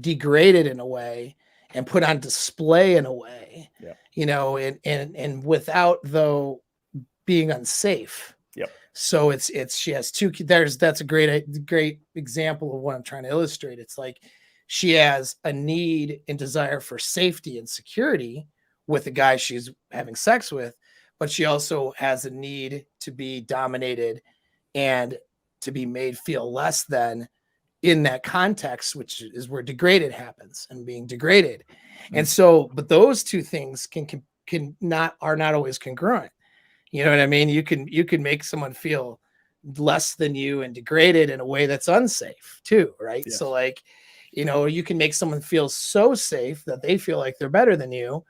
degraded in a way and put on display in a way, and without though being unsafe. Yep. So she has two. That's a great example of what I'm trying to illustrate. It's like she has a need and desire for safety and security with the guy she's having sex with, but she also has a need to be dominated and to be made feel less than in that context, which is where degraded happens and being degraded. And so, but those two things are not always congruent. You know what I mean? You can make someone feel less than you and degraded in a way that's unsafe too, right? Yes. So like, you can make someone feel so safe that they feel like they're better than you,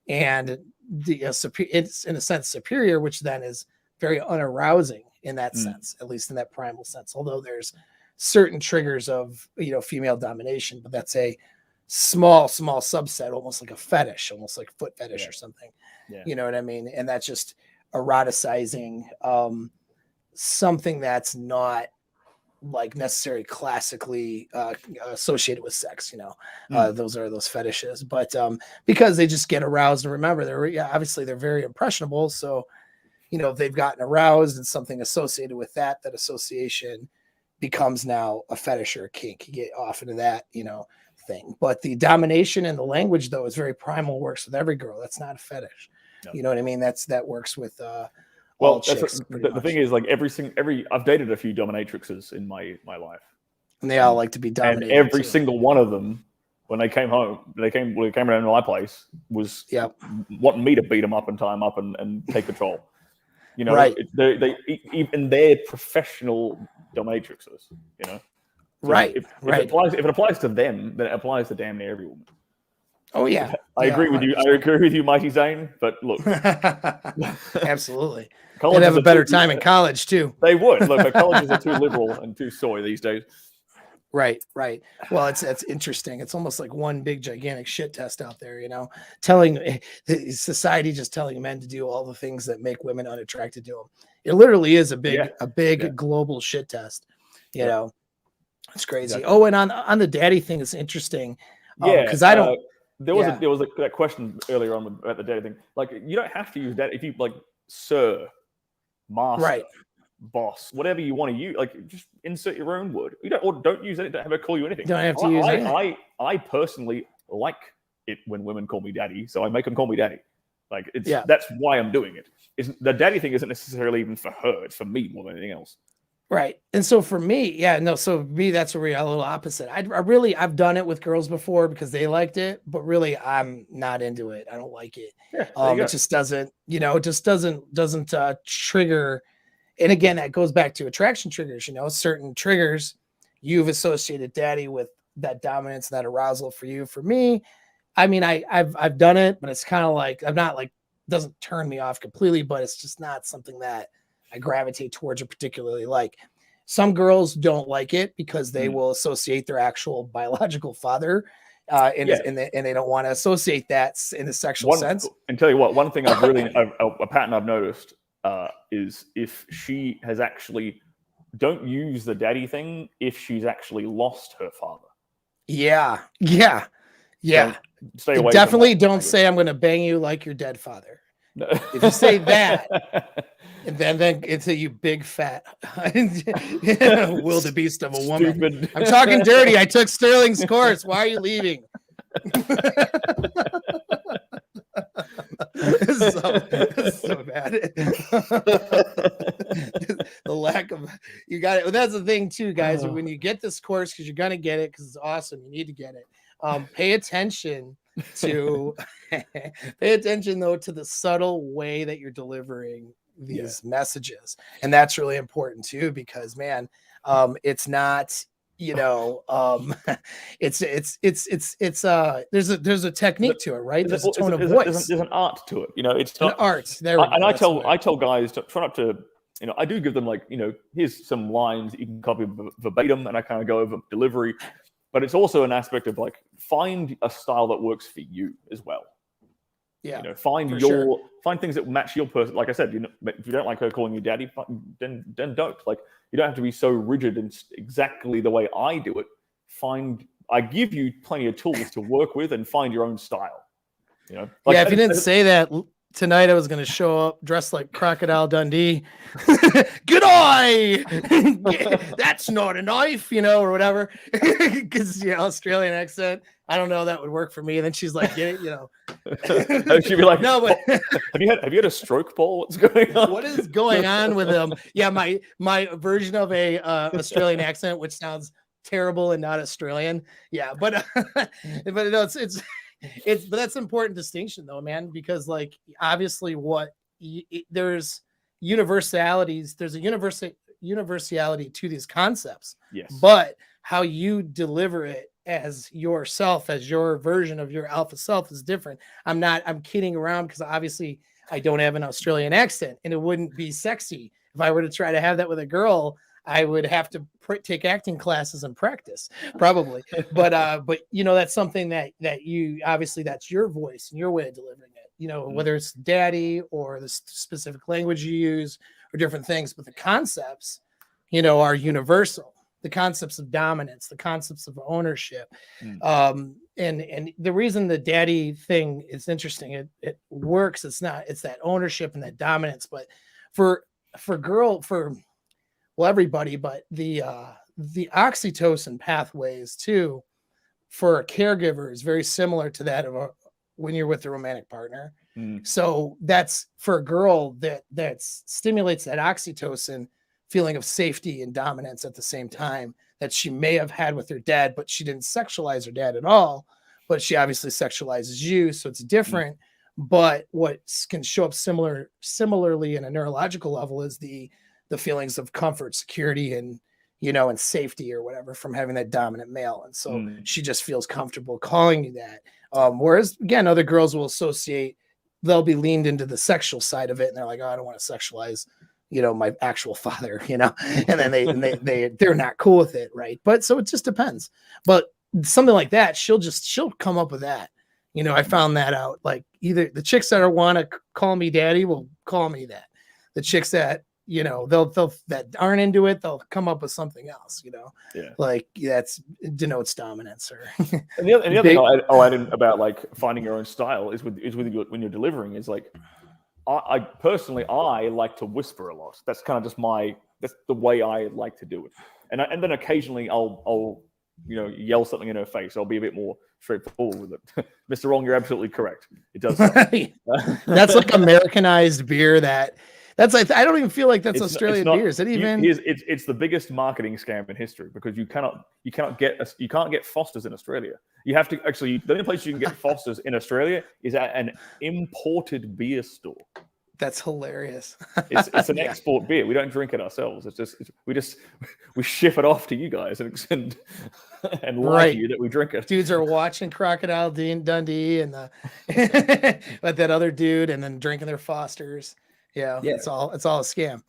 and it's in a sense superior, which then is very unarousing in that sense, at least in that primal sense. Although there's certain triggers of female domination, but that's a small subset, almost like a fetish, almost like foot fetish or something. You know what I mean? And that's just eroticizing something that's not like necessarily classically associated with sex. Those are those fetishes, but because they just get aroused, and remember, obviously they're very impressionable. So if they've gotten aroused and something associated with that association becomes now a fetish or a kink. You get off into that thing. But the domination and the language, though, is very primal, works with every girl. That's not a fetish. No. You know what I mean? That works with all chicks. The thing is, like, I've dated a few dominatrixes in my life, and they all like to be dominated. And every single one of them, when they came home, they came around to my place, was wanting me to beat them up and tie them up and take control. Right. They're professional dominatrixes. So right. If it applies to them, then it applies to damn near every woman. Oh yeah, I agree with you. I agree with you, Mighty Zane. But look, absolutely, they'd have a better time in college too. They would. Look, but colleges are too liberal and too soy these days. Right. Well, that's interesting. It's almost like one big gigantic shit test out there. Telling society, just telling men to do all the things that make women unattracted to them. It literally is a big global shit test. It's crazy. Exactly. Oh, and on the daddy thing, it's interesting. Because I don't. There was that question earlier on about the daddy thing. Like, you don't have to use that if you like, sir, master, boss, whatever you want to use. Like, just insert your own word. You don't use it. Don't have her call you anything. Don't have to use it. I personally like it when women call me daddy, so I make them call me daddy. Like, that's why I'm doing it. The daddy thing isn't necessarily even for her. It's for me more than anything else. Right. And so for me, so me, that's where we're a little opposite. I've done it with girls before because they liked it, but really I'm not into it. I don't like it. It just doesn't, doesn't trigger. And again, that goes back to attraction triggers, certain triggers you've associated daddy with that dominance, that arousal for you. For me, I mean, I've done it, but it's kind of like, I'm not like, doesn't turn me off completely, but it's just not something that I gravitate towards or particularly like. Some girls don't like it because they will associate their actual biological father, and they don't want to associate that in a sexual sense. And tell you what, one thing a pattern I've noticed is if she has actually, don't use the daddy thing if she's actually lost her father. Yeah. Stay away. Definitely don't say I'm going to bang you like your dead father. If you say that, and then it's a you big fat wildebeest of a woman. Stupid. I'm talking dirty. I took Stirling's course. Why are you leaving? so bad. The lack of you got it. That's the thing too, guys. When you get this course, because you're gonna get it because it's awesome. You need to get it. Pay attention to though to the subtle way that you're delivering these messages, and that's really important too, because man, it's not, you know, there's a technique to it, right? There's a tone of voice. There's an art to it, you know. It's not an art. There we go. And I tell guys to try not to, you know, I do give them like, you know, here's some lines that you can copy verbatim, and I kind of go over delivery. But it's also an aspect of like, find a style that works for you as well. Yeah, you know, find things that match your person. Like I said, you know, if you don't like her calling you daddy, then don't. Like, you don't have to be so rigid and exactly the way I do it. I give you plenty of tools to work with and find your own style. You know, like, if you didn't say that tonight, I was going to show up dressed like Crocodile Dundee. Good eye. That's not a knife, you know, or whatever. Because Australian accent. I don't know, that would work for me. And then she's like, you know. She'd be like, no, but have you had a stroke, Paul? What's going on? What is going on with him? Yeah, my version of a Australian accent, which sounds terrible and not Australian. Yeah, but no, it's but that's an important distinction though, man, because like obviously there's universalities. There's a universality to these concepts. Yes, but how you deliver it as yourself, as your version of your alpha self is different. I'm kidding around because obviously I don't have an Australian accent, and it wouldn't be sexy if I were to try to have that with a girl. I would have to take acting classes and practice probably, but you know, that's something that you obviously, that's your voice and your way of delivering it, you know, whether it's daddy or the specific language you use or different things, but the concepts, you know, are universal. The concepts of dominance, the concepts of ownership. And the reason the daddy thing is interesting, it works. It's that ownership and that dominance, but for everybody, but the oxytocin pathways too, for a caregiver is very similar to that of when you're with a romantic partner. So that's for a girl that stimulates that oxytocin feeling of safety and dominance at the same time that she may have had with her dad, but she didn't sexualize her dad at all, but she obviously sexualizes you. So it's different, but what can show up similarly in a neurological level is the feelings of comfort, security, and, you know, and safety or whatever from having that dominant male. And so she just feels comfortable calling you that. Whereas again, other girls will associate, they'll be leaned into the sexual side of it. And they're like, oh, I don't want to sexualize, you know, my actual father, you know, and then they're not cool with it. Right. But so it just depends. But something like that, she'll come up with that. You know, I found that out. Like, either the chicks that want to call me daddy will call me that. The chicks that, you know, they'll that aren't into it, they'll come up with something else, you know. Yeah. Like it denotes dominance or and the other thing I'll add in about like finding your own style is when you're delivering is like, I personally like to whisper a lot. That's kind of just that's the way I like to do it. And then occasionally I'll you know, yell something in her face. I'll be a bit more straightforward with it. Mr. Wrong, you're absolutely correct. It does. That's like Americanized beer. That's like, I don't even feel like that's Australian beer. Is it even? It's the biggest marketing scam in history, because you can't get Foster's in Australia. You have to actually, the only place you can get Foster's in Australia is at an imported beer store. That's hilarious. It's an export beer. We don't drink it ourselves. We ship it off to you guys and lie to you that we drink it. Dudes are watching Crocodile Dundee and but that other dude, and then drinking their Fosters. Yeah. It's all a scam.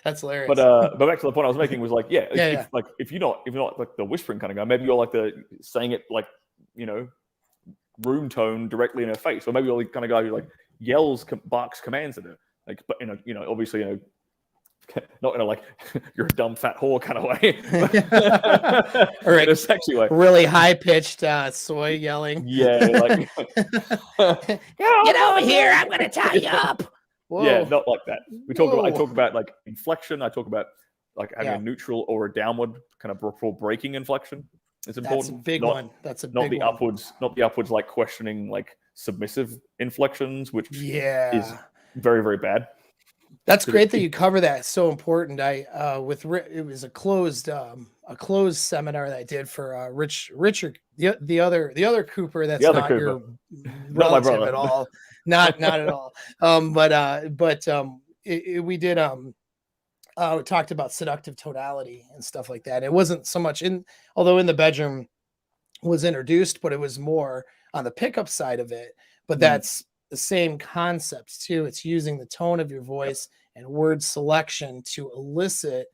That's hilarious. But back to the point I was making was like, if you're not like the whispering kind of guy, maybe you're like the saying it like, you know, room tone directly in her face, or maybe you're the kind of guy who like yells, barks commands at her, like, but you know, obviously, you know, not in a like you're a dumb fat whore kind of way, Or in a sexy way. really high pitched soy yelling. Yeah, like Get over here! I'm gonna tie you up. Whoa. Yeah, not like that. I Whoa. talk about like inflection. I talk about like having Yeah. a neutral or a downward kind of before breaking inflection. It's important. That's a big one. That's a not big the one. upwards, not the upwards like questioning like submissive inflections, which Yeah. is very, very bad. That's great that you cover that. It's so important. It was a closed seminar that I did for Richard, the other Cooper that's The other not Cooper. your Not my relative brother. at all. Not at all. We did we talked about seductive tonality and stuff like that. It wasn't so much although in the bedroom was introduced, but it was more on the pickup side of it. But that's the same concepts too. It's using the tone of your voice and word selection to elicit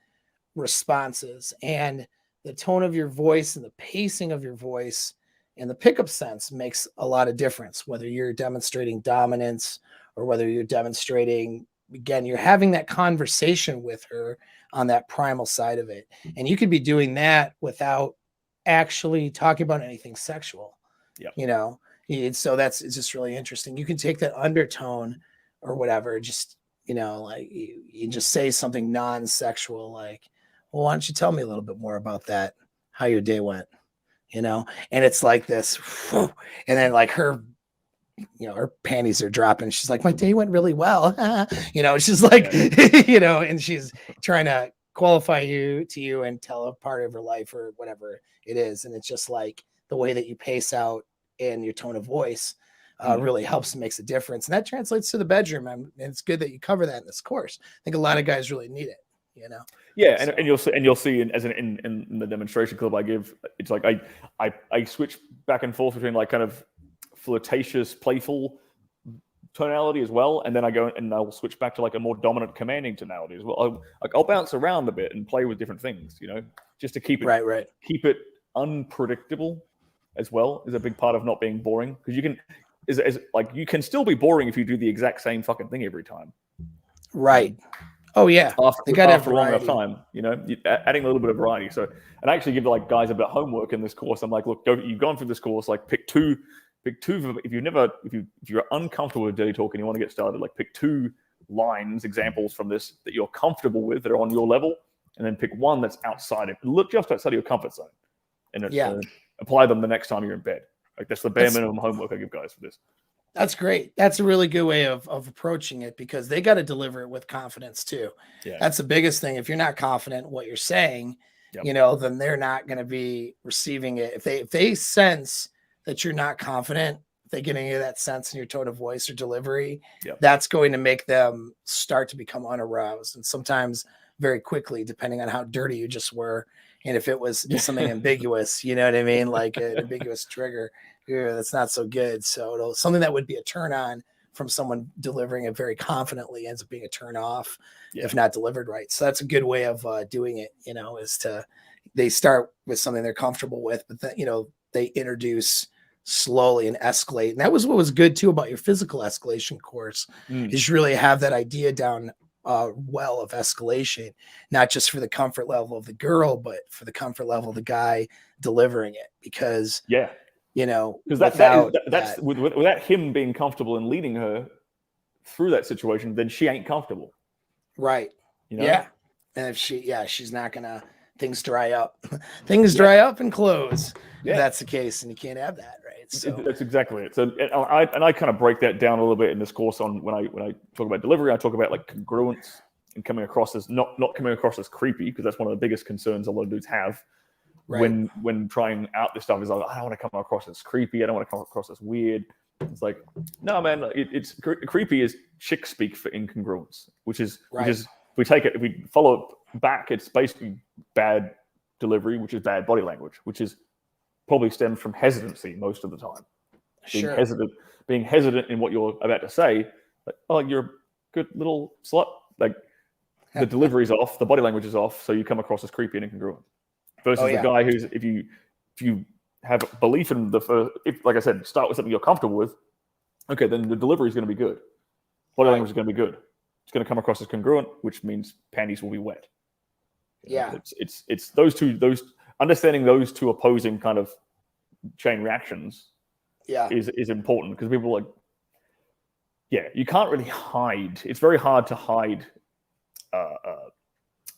responses, and the tone of your voice and the pacing of your voice and the pickup sense makes a lot of difference, whether you're demonstrating dominance or whether you're demonstrating, again, you're having that conversation with her on that primal side of it. And you could be doing that without actually talking about anything sexual. So it's just really interesting. You can take that undertone or whatever, just, like you just say something non-sexual, like, well, why don't you tell me a little bit more about that, how your day went, and it's like this, and then like her panties are dropping. She's like, my day went really well. She's like, and she's trying to qualify you and tell a part of her life or whatever it is. And it's just like the way that you pace out and your tone of voice really helps and makes a difference. And that translates to the bedroom. And it's good that you cover that in this course. I think a lot of guys really need it, Yeah, and you'll see in the demonstration clip I give, it's like I switch back and forth between like kind of flirtatious, playful tonality as well, and then I go and I'll switch back to like a more dominant, commanding tonality as well. I'll bounce around a bit and play with different things, just to keep it keep it unpredictable as well is a big part of not being boring, because you can still be boring if you do the exact same fucking thing every time. Right. Oh yeah. After a long enough time, adding a little bit of variety. So, and I actually give like guys a bit of homework in this course. I'm like, look, you've gone through this course, like pick two. If you're uncomfortable with dirty talk and you want to get started, like pick 2 examples from this that you're comfortable with, that are on your level, and then pick one that's just outside of your comfort zone, and apply them the next time you're in bed. Like that's the bare minimum homework I give guys for this. That's great. That's a really good way of approaching it, because they got to deliver it with confidence too. Yeah. That's the biggest thing. If you're not confident in what you're saying, then they're not going to be receiving it. If they sense that you're not confident, if they get any of that sense in your tone of voice or delivery, that's going to make them start to become unaroused, and sometimes very quickly, depending on how dirty you just were. And if it was something ambiguous, you know what I mean? Like an ambiguous trigger, that's not so good. So something that would be a turn on from someone delivering it very confidently ends up being a turn off if not delivered right. So that's a good way of doing it, they start with something they're comfortable with, but then, they introduce slowly and escalate. And that was what was good too about your physical escalation course, is you really have that idea down well of escalation, not just for the comfort level of the girl, but for the comfort level of the guy delivering it. Because that's without him being comfortable and leading her through that situation, then she ain't comfortable, right? And if she's not gonna, things dry up dry up and close if that's the case, and you can't have that, right? So that's exactly it. So I kind of break that down a little bit in this course on when I talk about delivery. I talk about like congruence and coming across as not coming across as creepy, because that's one of the biggest concerns a lot of dudes have when trying out this stuff, is like, I don't want to come across as creepy, I don't want to come across as weird. It's like, no man, it's creepy is chick speak for incongruence, which is if we follow it back, it's basically bad delivery, which is bad body language, which is probably stems from hesitancy most of the time. Being hesitant in what you're about to say, like, oh, you're a good little slut. Like the delivery's off, the body language is off, so you come across as creepy and incongruent. Versus the guy who's, if you have belief in like I said, start with something you're comfortable with, okay, then the delivery is going to be good. Body language is going to be good. it's going to come across as congruent, which means panties will be wet. Yeah. It's those understanding those two opposing kind of chain reactions is important, because people are like, you can't really hide. It's very hard to hide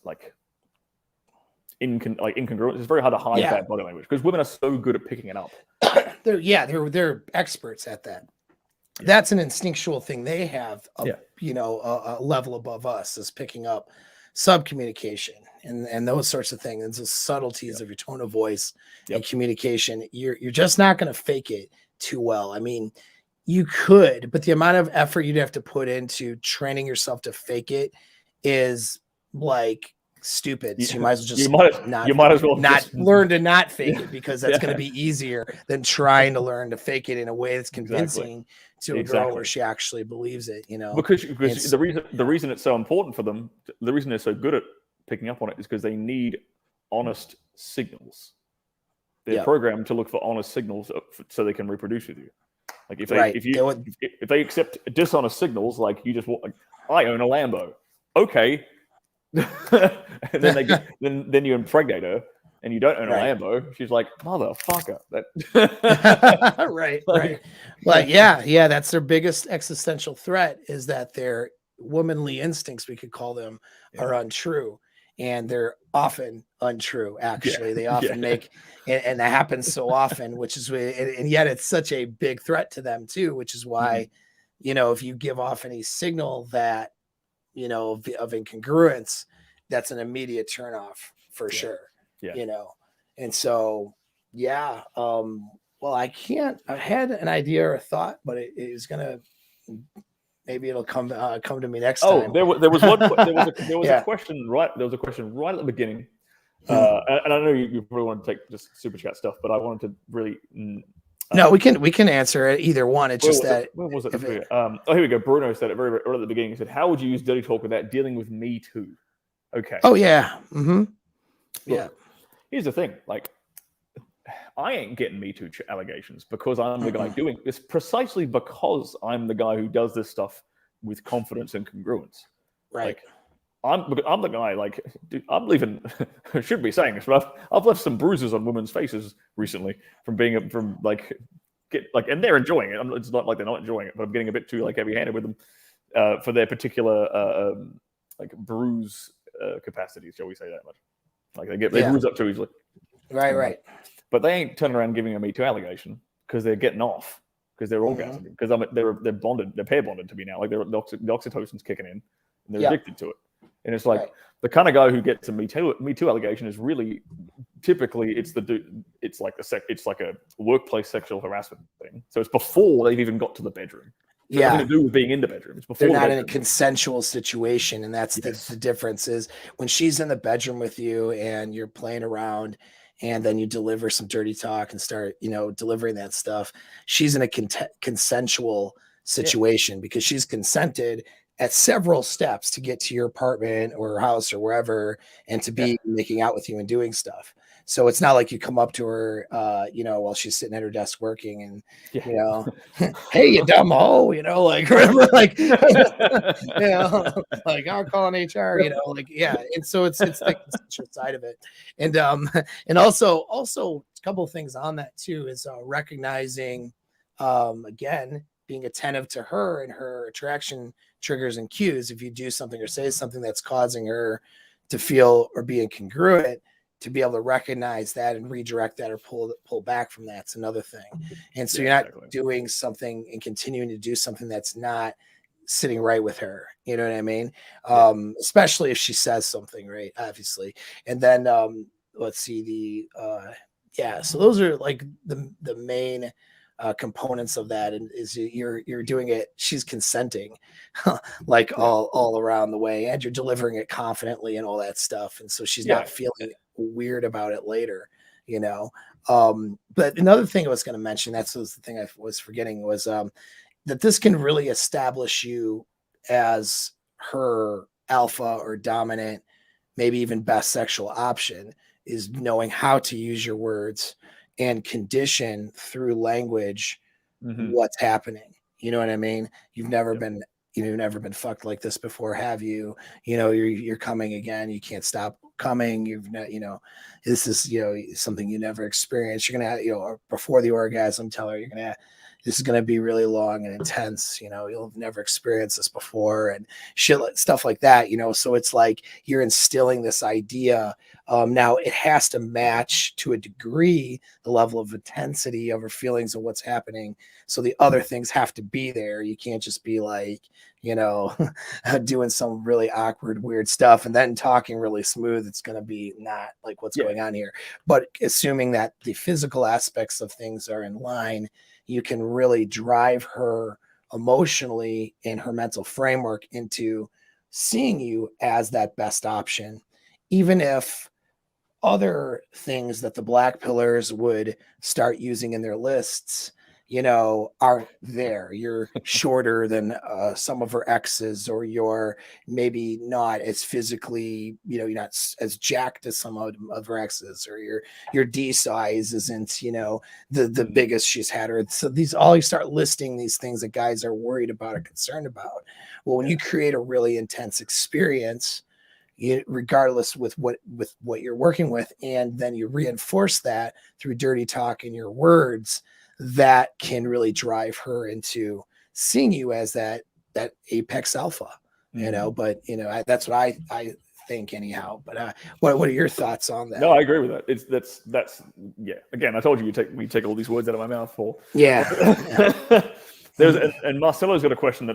like incongruence. It's very hard to hide bad body language, because women are so good at picking it up. They're experts at that. That's an instinctual thing they have, a level above us, is picking up subcommunication and those sorts of things, and the subtleties of your tone of voice and communication. You're just not going to fake it too well. I mean, you could, but the amount of effort you'd have to put into training yourself to fake it is like stupid. So you might as well just learn to not fake it, because that's going to be easier than trying to learn to fake it in a way that's convincing to a girl where she actually believes it, because the reason it's so important for them, the reason they're so good at picking up on it, is because they need honest signals. They're programmed to look for honest signals so they can reproduce with you. Like if they accept dishonest signals, like you just walk, like, I own a Lambo, okay. And then you impregnate her and you don't own a Lambo. She's like, motherfucker. Right. Like, that's their biggest existential threat, is that their womanly instincts, we could call them, are untrue. And they're often untrue, actually. They often make, and that happens so often, which is, and yet it's such a big threat to them too, which is why, if you give off any signal that, of incongruence, that's an immediate turnoff for sure. And so, well, I had an idea or a thought, but it is gonna, maybe it'll come to me next time. There was a question right at the beginning, and I know you probably want to take just super chat stuff, but I wanted to really. No, we can answer it, either one. It's just that. Where was it? Here we go. Bruno said it right at the beginning. He said, "How would you use dirty talk without dealing with Me Too?" Okay. Oh yeah. Mm-hmm. Look, here's the thing. Like, I ain't getting Me Too allegations because I'm the guy doing this. Precisely because I'm the guy who does this stuff with confidence and congruence. Right. Like, I'm the guy. Like, dude, I'm leaving. I shouldn't be saying this, but I've left some bruises on women's faces recently from and they're enjoying it. It's not like they're not enjoying it, but I'm getting a bit too heavy-handed with them for their particular bruise capacities, shall we say that much? Like they bruise up too easily. Right. But they ain't turning around giving a Me Too allegation because they're getting off, because they're orgasming, because they're bonded, they're pair bonded to me now. Like the oxytocin's kicking in, and they're addicted to it. And it's like the kind of guy who gets a Me Too allegation is really typically it's like a workplace sexual harassment thing. So it's before they've even got to the bedroom. It's nothing to do with being in the bedroom. It's before they're not in a consensual situation, and that's the difference. Is when she's in the bedroom with you and you're playing around, and then you deliver some dirty talk and start delivering that stuff. She's in a consensual situation because she's consented at several steps to get to your apartment or house or wherever, and to be making out with you and doing stuff. So it's not like you come up to her, while she's sitting at her desk working and, hey, you dumb hoe, like, whatever, like, like I'm calling HR, And so it's the consensual side of it. And also a couple of things on that too is recognizing, again, being attentive to her and her attraction triggers and cues. If you do something or say something that's causing her to feel or be incongruent, to be able to recognize that and redirect that or pull back from that's another thing. And so you're not doing something and continuing to do something that's not sitting right with her. You know what I mean? Especially if she says something, right? Obviously. And then let's see so those are like the main components of that, and is you're doing it, she's consenting like all around the way, and you're delivering it confidently and all that stuff, and so she's not feeling weird about it later, but another thing I was going to mention, that's the thing I was forgetting, was that this can really establish you as her alpha or dominant, maybe even best sexual option, is knowing how to use your words and condition through language what's happening. You know what I mean? You've never been you've never been fucked like this before, have you? You're coming again. You can't stop coming. You've not, this is, something you never experienced. You're going to, or before the orgasm, tell her this is going to be really long and intense. You'll have never experienced this before and shit, stuff like that, so it's like you're instilling this idea. Now it has to match to a degree the level of intensity of her feelings of what's happening. So the other things have to be there. You can't just be like, doing some really awkward, weird stuff and then talking really smooth. It's going to be not like what's going on here. But assuming that the physical aspects of things are in line, you can really drive her emotionally in her mental framework into seeing you as that best option, even if other things that the black pillars would start using in their lists, aren't there. You're shorter than some of her exes, or you're maybe not as physically, you're not as jacked as some of her exes, or your D size isn't, the biggest she's had. Or so you start listing these things that guys are worried about or concerned about. Well, when you create a really intense experience, regardless with what you're working with, and then you reinforce that through dirty talk in your words, that can really drive her into seeing you as that apex alpha, but that's what I think anyhow. But what are your thoughts on that? No, I agree with that. That's yeah. Again, I told you we take all these words out of my mouth for. Yeah. And Marcelo's got a question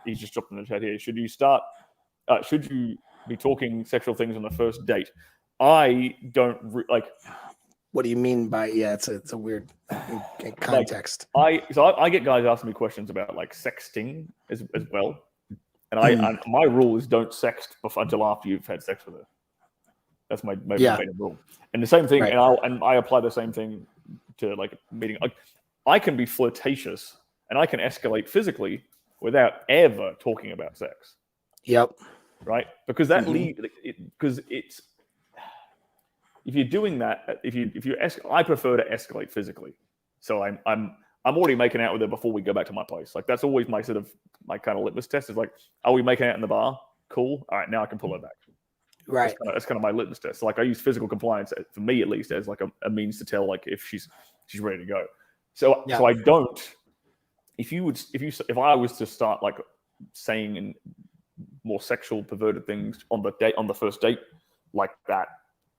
he's just dropped in the chat here. Should you be talking sexual things on the first date? I don't like. What do you mean by it's a weird context? Like, I get guys asking me questions about like sexting as well, and my rule is don't sext until after you've had sex with her. That's my main rule. And the same thing, right. and I apply the same thing to like meeting. Like, I can be flirtatious and I can escalate physically without ever talking about sex. Yep. Right, because that because it's. If you're doing that, I prefer to escalate physically. So I'm already making out with her before we go back to my place. Like that's always my kind of litmus test is like, are we making out in the bar? Cool. All right, now I can pull her back. Right. That's kind of my litmus test. So like I use physical compliance for me at least as like a means to tell like if she's ready to go. So I don't. If I was to start like saying more sexual perverted things on the first date like that.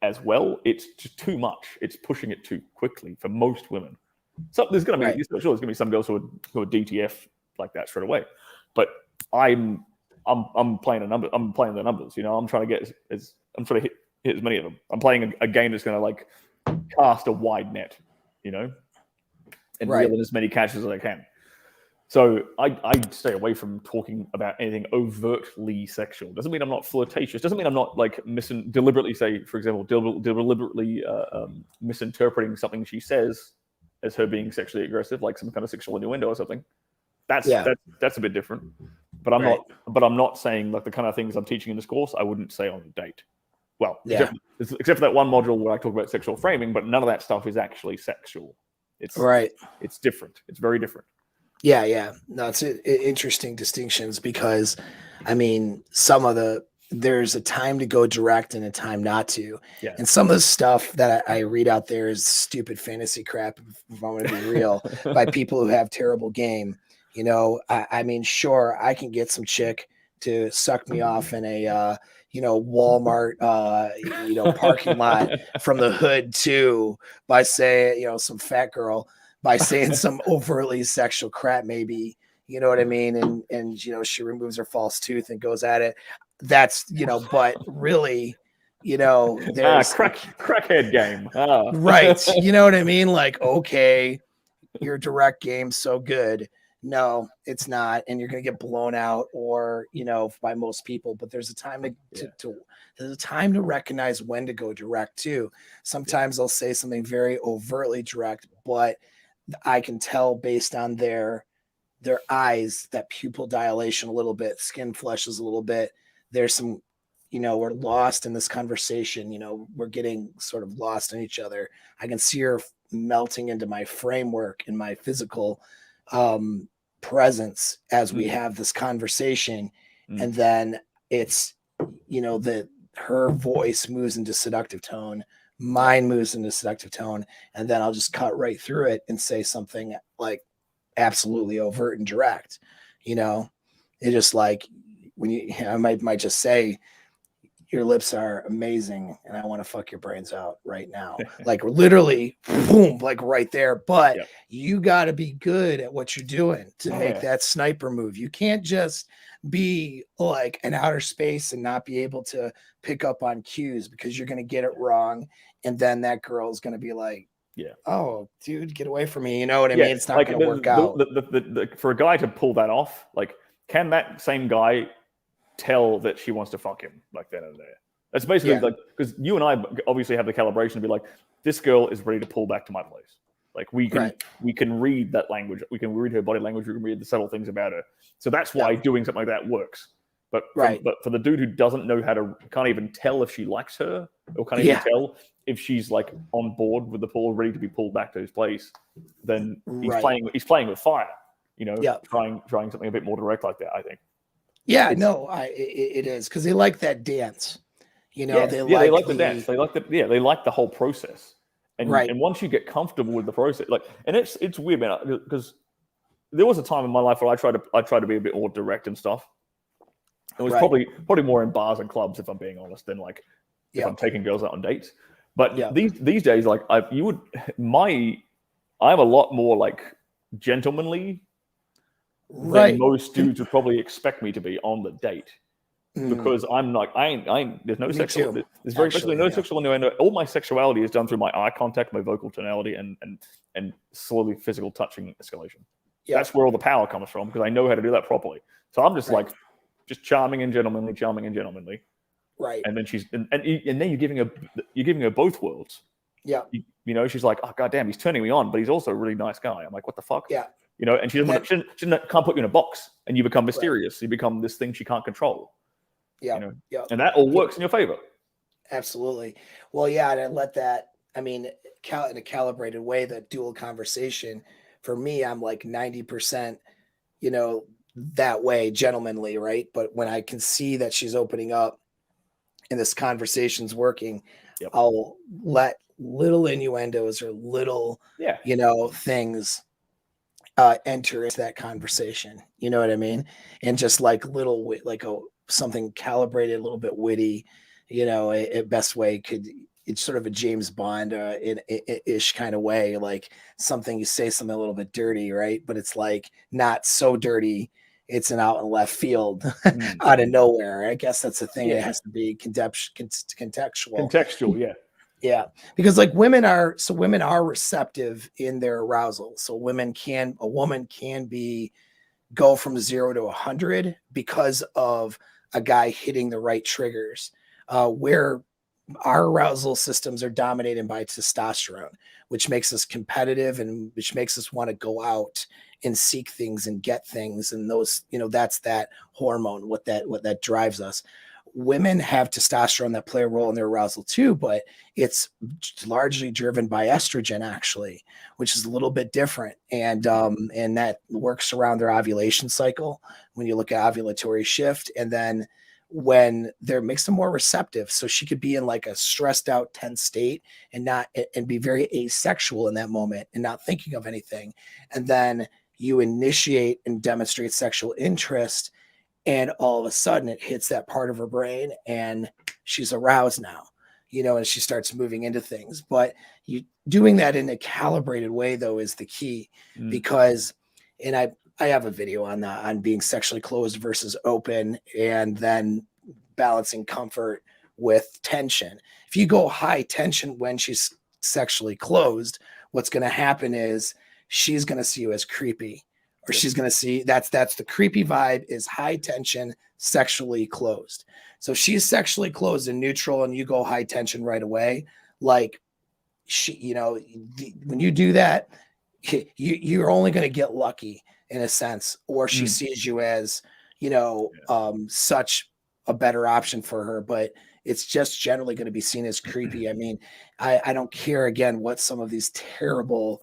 As well, it's just too much. It's pushing it too quickly for most women. So there's going to be, there's going to be some girls who are DTF like that straight away. But I'm playing a number. I'm playing the numbers. I'm trying to I'm trying to hit as many of them. I'm playing a game that's going to like cast a wide net, and reel in as many catches as I can. So I stay away from talking about anything overtly sexual. Doesn't mean I'm not flirtatious. Doesn't mean I'm not like deliberately misinterpreting something she says as her being sexually aggressive, like some kind of sexual innuendo or something. That's a bit different. But I'm not saying like the kind of things I'm teaching in this course I wouldn't say on a date. Well, except for that one module where I talk about sexual framing, but none of that stuff is actually sexual. It's different. It's very different. Yeah. No, it's interesting distinctions because, I mean, there's a time to go direct and a time not to. Yeah. And some of the stuff that I read out there is stupid fantasy crap, if I'm going to be real, by people who have terrible game. I mean, sure, I can get some chick to suck me off in a, Walmart, parking lot from the hood too, by saying, some fat girl, by saying some overtly sexual crap, maybe, you know what I mean? And she removes her false tooth and goes at it. That's, but really, there's crackhead game. Right. You know what I mean? Like, okay, your direct game's so good. No, it's not. And you're going to get blown out or, by most people, but there's a time there's a time to recognize when to go direct too. Sometimes they'll say something very overtly direct, but I can tell based on their eyes that pupil dilation a little bit, skin flushes a little bit. There's some, we're lost in this conversation. We're getting sort of lost in each other. I can see her melting into my framework and my physical presence as we have this conversation, and then it's, you know, that her voice moves into seductive tone, mine moves into seductive tone, and then I'll just cut right through it and say something like absolutely overt and direct. You know, it just like when I might just say, your lips are amazing and I want to fuck your brains out right now. Like literally, boom, like right there. But you got to be good at what you're doing to make that sniper move. You can't just be like an outer space and not be able to pick up on cues, because you're going to get it wrong. And then that girl's going to be like, oh, dude, get away from me. You know what I mean? It's not like going to work out. For a guy to pull that off, like, can that same guy tell that she wants to fuck him like then and there? That's basically like, because you and I obviously have the calibration to be like, this girl is ready to pull back to my place. Like we can read that language. We can read her body language. We can read the subtle things about her. So that's why doing something like that works. But for the dude who doesn't know how to, can't even tell if she likes her, or can't even tell if she's like on board with the pull, ready to be pulled back to his place, then he's playing with fire. You know, trying something a bit more direct like that, I think. Yeah, it is, because they like that dance. You know, they like the dance. They like they like the whole process. And and once you get comfortable with the process, like, and it's weird, man, because there was a time in my life where I tried to be a bit more direct and stuff. It was probably more in bars and clubs, if I'm being honest, than like if I'm taking girls out on dates. But these days, like I'm a lot more like gentlemanly than most dudes would probably expect me to be on the date. Because I'm like, there's no sexual, there's very basically no sexual innuendo. All my sexuality is done through my eye contact, my vocal tonality, and slowly physical touching escalation. That's where all the power comes from, because I know how to do that properly. So I'm just like, just charming and gentlemanly. Right. And then and then you're giving her both worlds. Yeah. You know, she's like, oh goddamn, he's turning me on, but he's also a really nice guy. I'm like, what the fuck? Yeah. You know, and she can't put you in a box, and you become mysterious. You become this thing she can't control. Yeah. You know? And that all works in your favor. Absolutely. Well, yeah, and I let that, I mean, in a calibrated way, that dual conversation, for me, I'm like 90%, you know, that way, gentlemanly, right? But when I can see that she's opening up and this conversation's working, I'll let little innuendos or little, you know, things enter into that conversation. You know what I mean? And just like little, like something calibrated, a little bit witty, you know, a best way it's sort of a James Bond ish kind of way, like something, you say something a little bit dirty, right? But it's like not so dirty. It's an out in left field out of nowhere. I guess that's the thing. It has to be contextual. Contextual, yeah. Because like women are receptive in their arousal. So a woman can go from 0 to 100 because of a guy hitting the right triggers, where our arousal systems are dominated by testosterone, which makes us competitive and which makes us want to go out and seek things and get things. And those, you know, that's that hormone, what that drives us. Women have testosterone that play a role in their arousal too, but it's largely driven by estrogen, actually, which is a little bit different. And that works around their ovulation cycle when you look at ovulatory shift. And then when makes them more receptive. So she could be in like a stressed out, tense state and be very asexual in that moment and not thinking of anything. And then you initiate and demonstrate sexual interest, and all of a sudden it hits that part of her brain and she's aroused now, you know, and she starts moving into things. But you doing that in a calibrated way, though, is the key, because, and I have a video on being sexually closed versus open, and then balancing comfort with tension. If you go high tension when she's sexually closed, what's going to happen is she's going to see you as creepy, or she's going to see that's the creepy vibe is high tension, sexually closed. So she's sexually closed and neutral, and you go high tension right away. Like when you do that, you're only going to get lucky in a sense, or she sees you as, such a better option for her, but it's just generally going to be seen as creepy. I mean, I don't care again what some of these terrible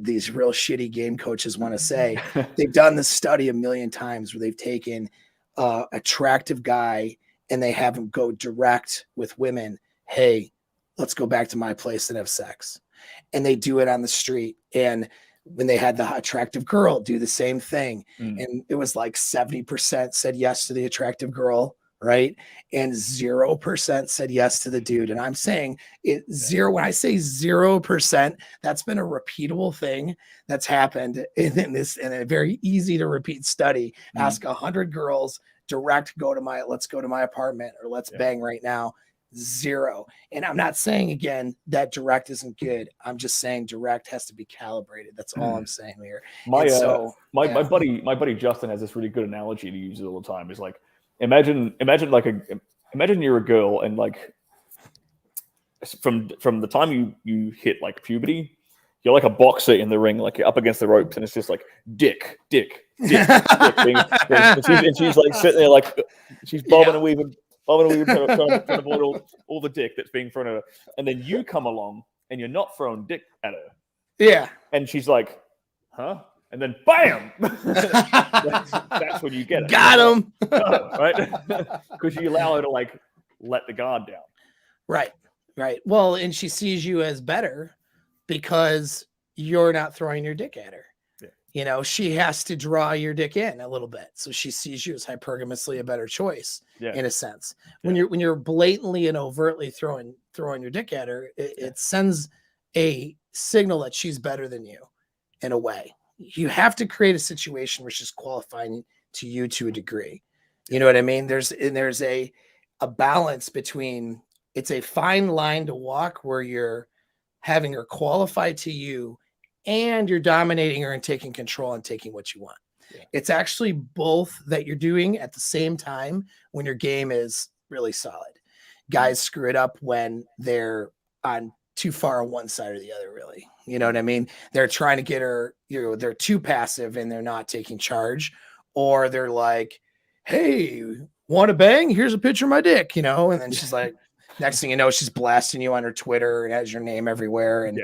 these real shitty game coaches want to say. They've done this study 1,000,000 times where they've taken attractive guy and they have him go direct with women. Hey, let's go back to my place and have sex. And they do it on the street. And when they had the attractive girl do the same thing, and it was like 70% said yes to the attractive girl, right? And 0% said yes to the dude. And I'm saying it zero. When I say 0%, that's been a repeatable thing that's happened in a very easy to repeat study. Ask 100 girls, direct, let's go to my apartment, or let's bang right now. 0. And I'm not saying again that direct isn't good. I'm just saying direct has to be calibrated. That's all I'm saying here. My buddy Justin has this really good analogy to use all the time. Is like, imagine you're a girl, and like from the time you hit like puberty, you're like a boxer in the ring, like you're up against the ropes, and it's just like dick. And she's like sitting there, like she's bobbing and weaving, trying to avoid all the dick that's being thrown at her. And then you come along and you're not throwing dick at her. Yeah. And she's like, huh? And then bam! that's when you get it. Got him. Right? Because you allow her to like let the guard down. Right. Well, and she sees you as better because you're not throwing your dick at her. You know, she has to draw your dick in a little bit. So she sees you as hypergamously a better choice in a sense. When you're blatantly and overtly throwing your dick at her, it sends a signal that she's better than you in a way. You have to create a situation where she's qualifying to you to a degree. You know what I mean? There's a balance between, it's a fine line to walk where you're having her qualify to you and you're dominating her and taking control and taking what you want. It's actually both that you're doing at the same time when your game is really solid. Guys screw it up when they're on too far on one side or the other, really. You know what I mean? They're trying to get her, they're too passive and they're not taking charge, or they're like, hey, want to bang? Here's a picture of my dick, and then she's like, next thing you know, she's blasting you on her Twitter and has your name everywhere, and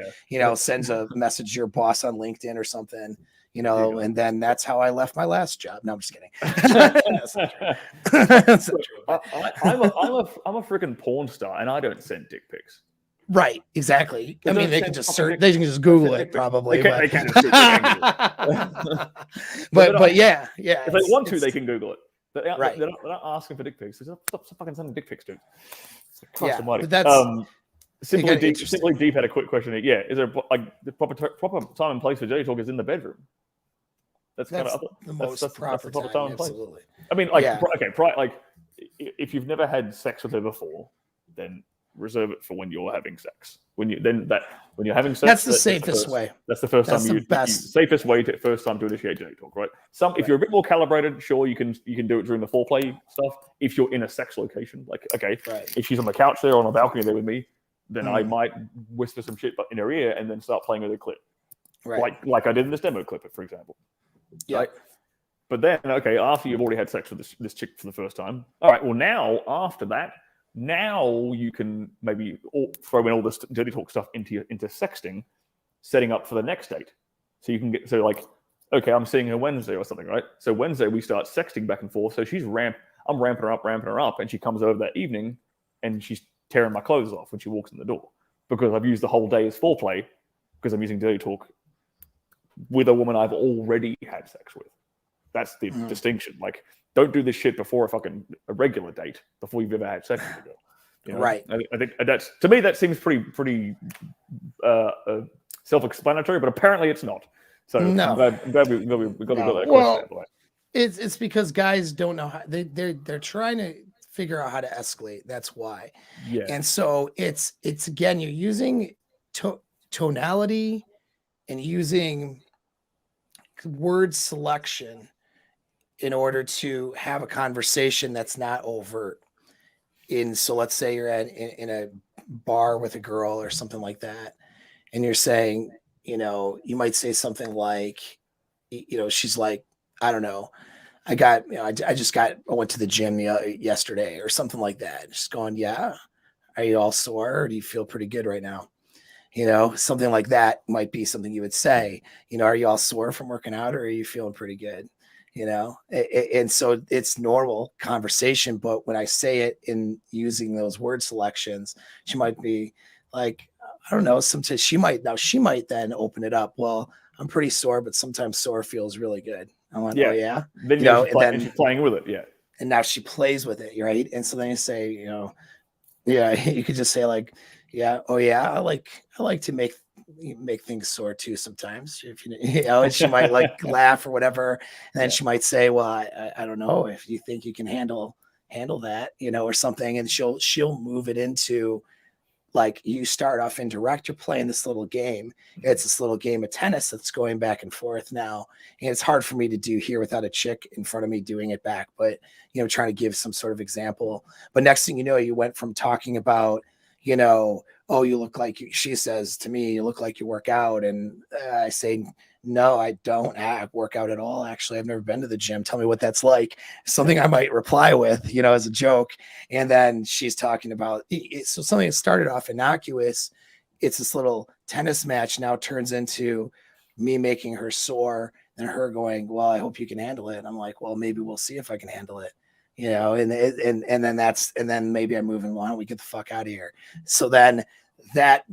sends a message to your boss on LinkedIn or something, and then that's how I left my last job. No, I'm just kidding. That's not true. That's not true. I'm a freaking porn star, and I don't send dick pics. Right, exactly. I mean, they can just search, they can just Google it, probably. They can just but yeah. If they want to, they can Google it. They're not asking for dick pics. Stop fucking sending dick pics, dude. But that's Simply Deep had a quick question. Yeah, is there the proper time and place for dirty talk is in the bedroom? That's kind of the most proper time and place. Absolutely. I mean, if you've never had sex with her before, then reserve it for when you're having sex. When you're having sex, that's the safest way. That's the first time safest way to initiate dirty talk, right? If you're a bit more calibrated, sure, you can do it during the foreplay stuff. If you're in a sex location, if she's on the couch there or on the balcony there with me, then I might whisper some shit in her ear and then start playing with a clip, like I did in this demo clip, for example. Yeah. Right? But then, after you've already had sex with this chick for the first time, all right. Well, now after that. Now you can maybe throw in all this dirty talk stuff into sexting, setting up for the next date. So you can I'm seeing her Wednesday or something, right? So Wednesday we start sexting back and forth. So I'm ramping her up, and she comes over that evening, and she's tearing my clothes off when she walks in the door because I've used the whole day as foreplay because I'm using dirty talk with a woman I've already had sex with. That's the distinction. Like, don't do this shit before a regular date, before you've ever had sex with a girl. Right. I think that's, to me, that seems pretty self-explanatory, but apparently it's not. So no. I'm glad we got that question. It's because guys don't know how they're trying to figure out how to escalate. That's why. Yeah. And so it's again, you're using tonality and using word selection in order to have a conversation that's not overt. So let's say you're in a bar with a girl or something like that, and you're saying, you might say something like, she's like, I don't know, I went to the gym yesterday or something like that. Just going, yeah. Are you all sore or do you feel pretty good right now? Something like that might be something you would say. Are you all sore from working out, or are you feeling pretty good? And so it's normal conversation. But when I say it in using those word selections, she might be like, I don't know, sometimes she might then open it up. Well, I'm pretty sore, but sometimes sore feels really good. I went, oh yeah. Then she's playing with it. Yeah. And now she plays with it, right? And so then you say, yeah, you could just say like, yeah, oh yeah, I like to make things sore too sometimes. If and she might like laugh or whatever, and then she might say, well, I don't know if you think you can handle that, or something, and she'll move it into, like, you start off indirect, you're playing this little game. It's this little game of tennis that's going back and forth now. And it's hard for me to do here without a chick in front of me doing it back, but, trying to give some sort of example. But next thing you know, you went from talking about, oh, you look like she says to me, you look like you work out. And I say, no, I don't work out at all. Actually, I've never been to the gym. Tell me what that's like. Something I might reply with, as a joke. And then she's talking about so something that started off innocuous. It's this little tennis match now turns into me making her sore and her going, well, I hope you can handle it. And I'm like, well, maybe we'll see if I can handle it. And then maybe I'm moving. Why don't we get the fuck out of here? So then that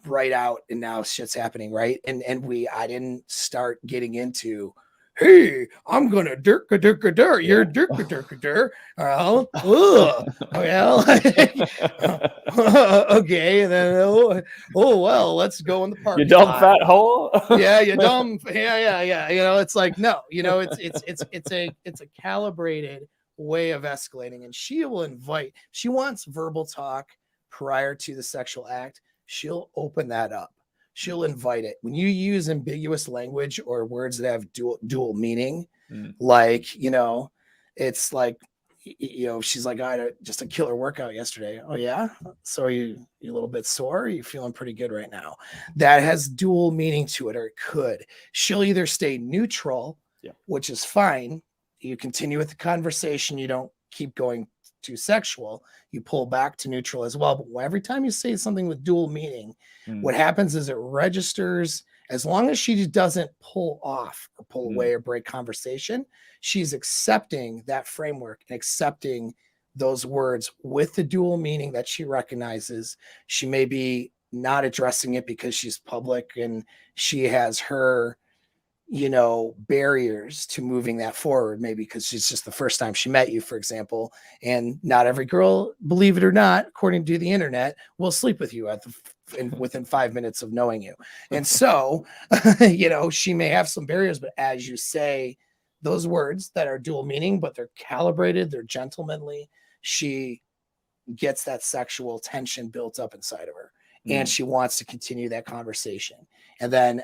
right out, and now shit's happening, right? And I didn't start getting into, hey, I'm gonna dirk you're dirk. Well, okay, and then well, let's go in the park. You dumb fat whore. Yeah, you dumb. Yeah. It's like, no, it's a calibrated way of escalating, and she wants verbal talk prior to the sexual act. She'll open that up. She'll invite it. When you use ambiguous language or words that have dual meaning, like, it's like, she's like, I had just a killer workout yesterday. Oh yeah. So are you a little bit sore? Are you feeling pretty good right now? That has dual meaning to it, or it could. She'll either stay neutral, which is fine. You continue with the conversation. You don't keep going too sexual. You pull back to neutral as well. But every time you say something with dual meaning, what happens is it registers. As long as she doesn't pull off or pull away or break conversation, she's accepting that framework and accepting those words with the dual meaning that she recognizes. She may be not addressing it because she's public and she has her, barriers to moving that forward, maybe because it's just the first time she met you, for example. And not every girl, believe it or not, according to the internet, will sleep with you within 5 minutes of knowing you. And so, she may have some barriers, but as you say those words that are dual meaning, but they're calibrated, they're gentlemanly, she gets that sexual tension built up inside of her, and she wants to continue that conversation. And then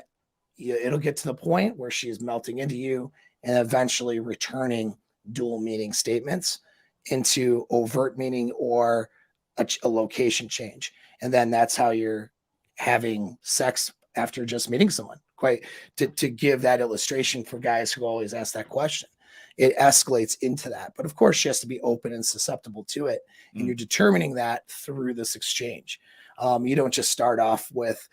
it'll get to the point where she's melting into you and eventually returning dual meaning statements into overt meaning or a location change. And then that's how you're having sex after just meeting someone. Quite to give that illustration for guys who always ask that question, it escalates into that. But of course, she has to be open and susceptible to it. And you're determining that through this exchange. You don't just start off with,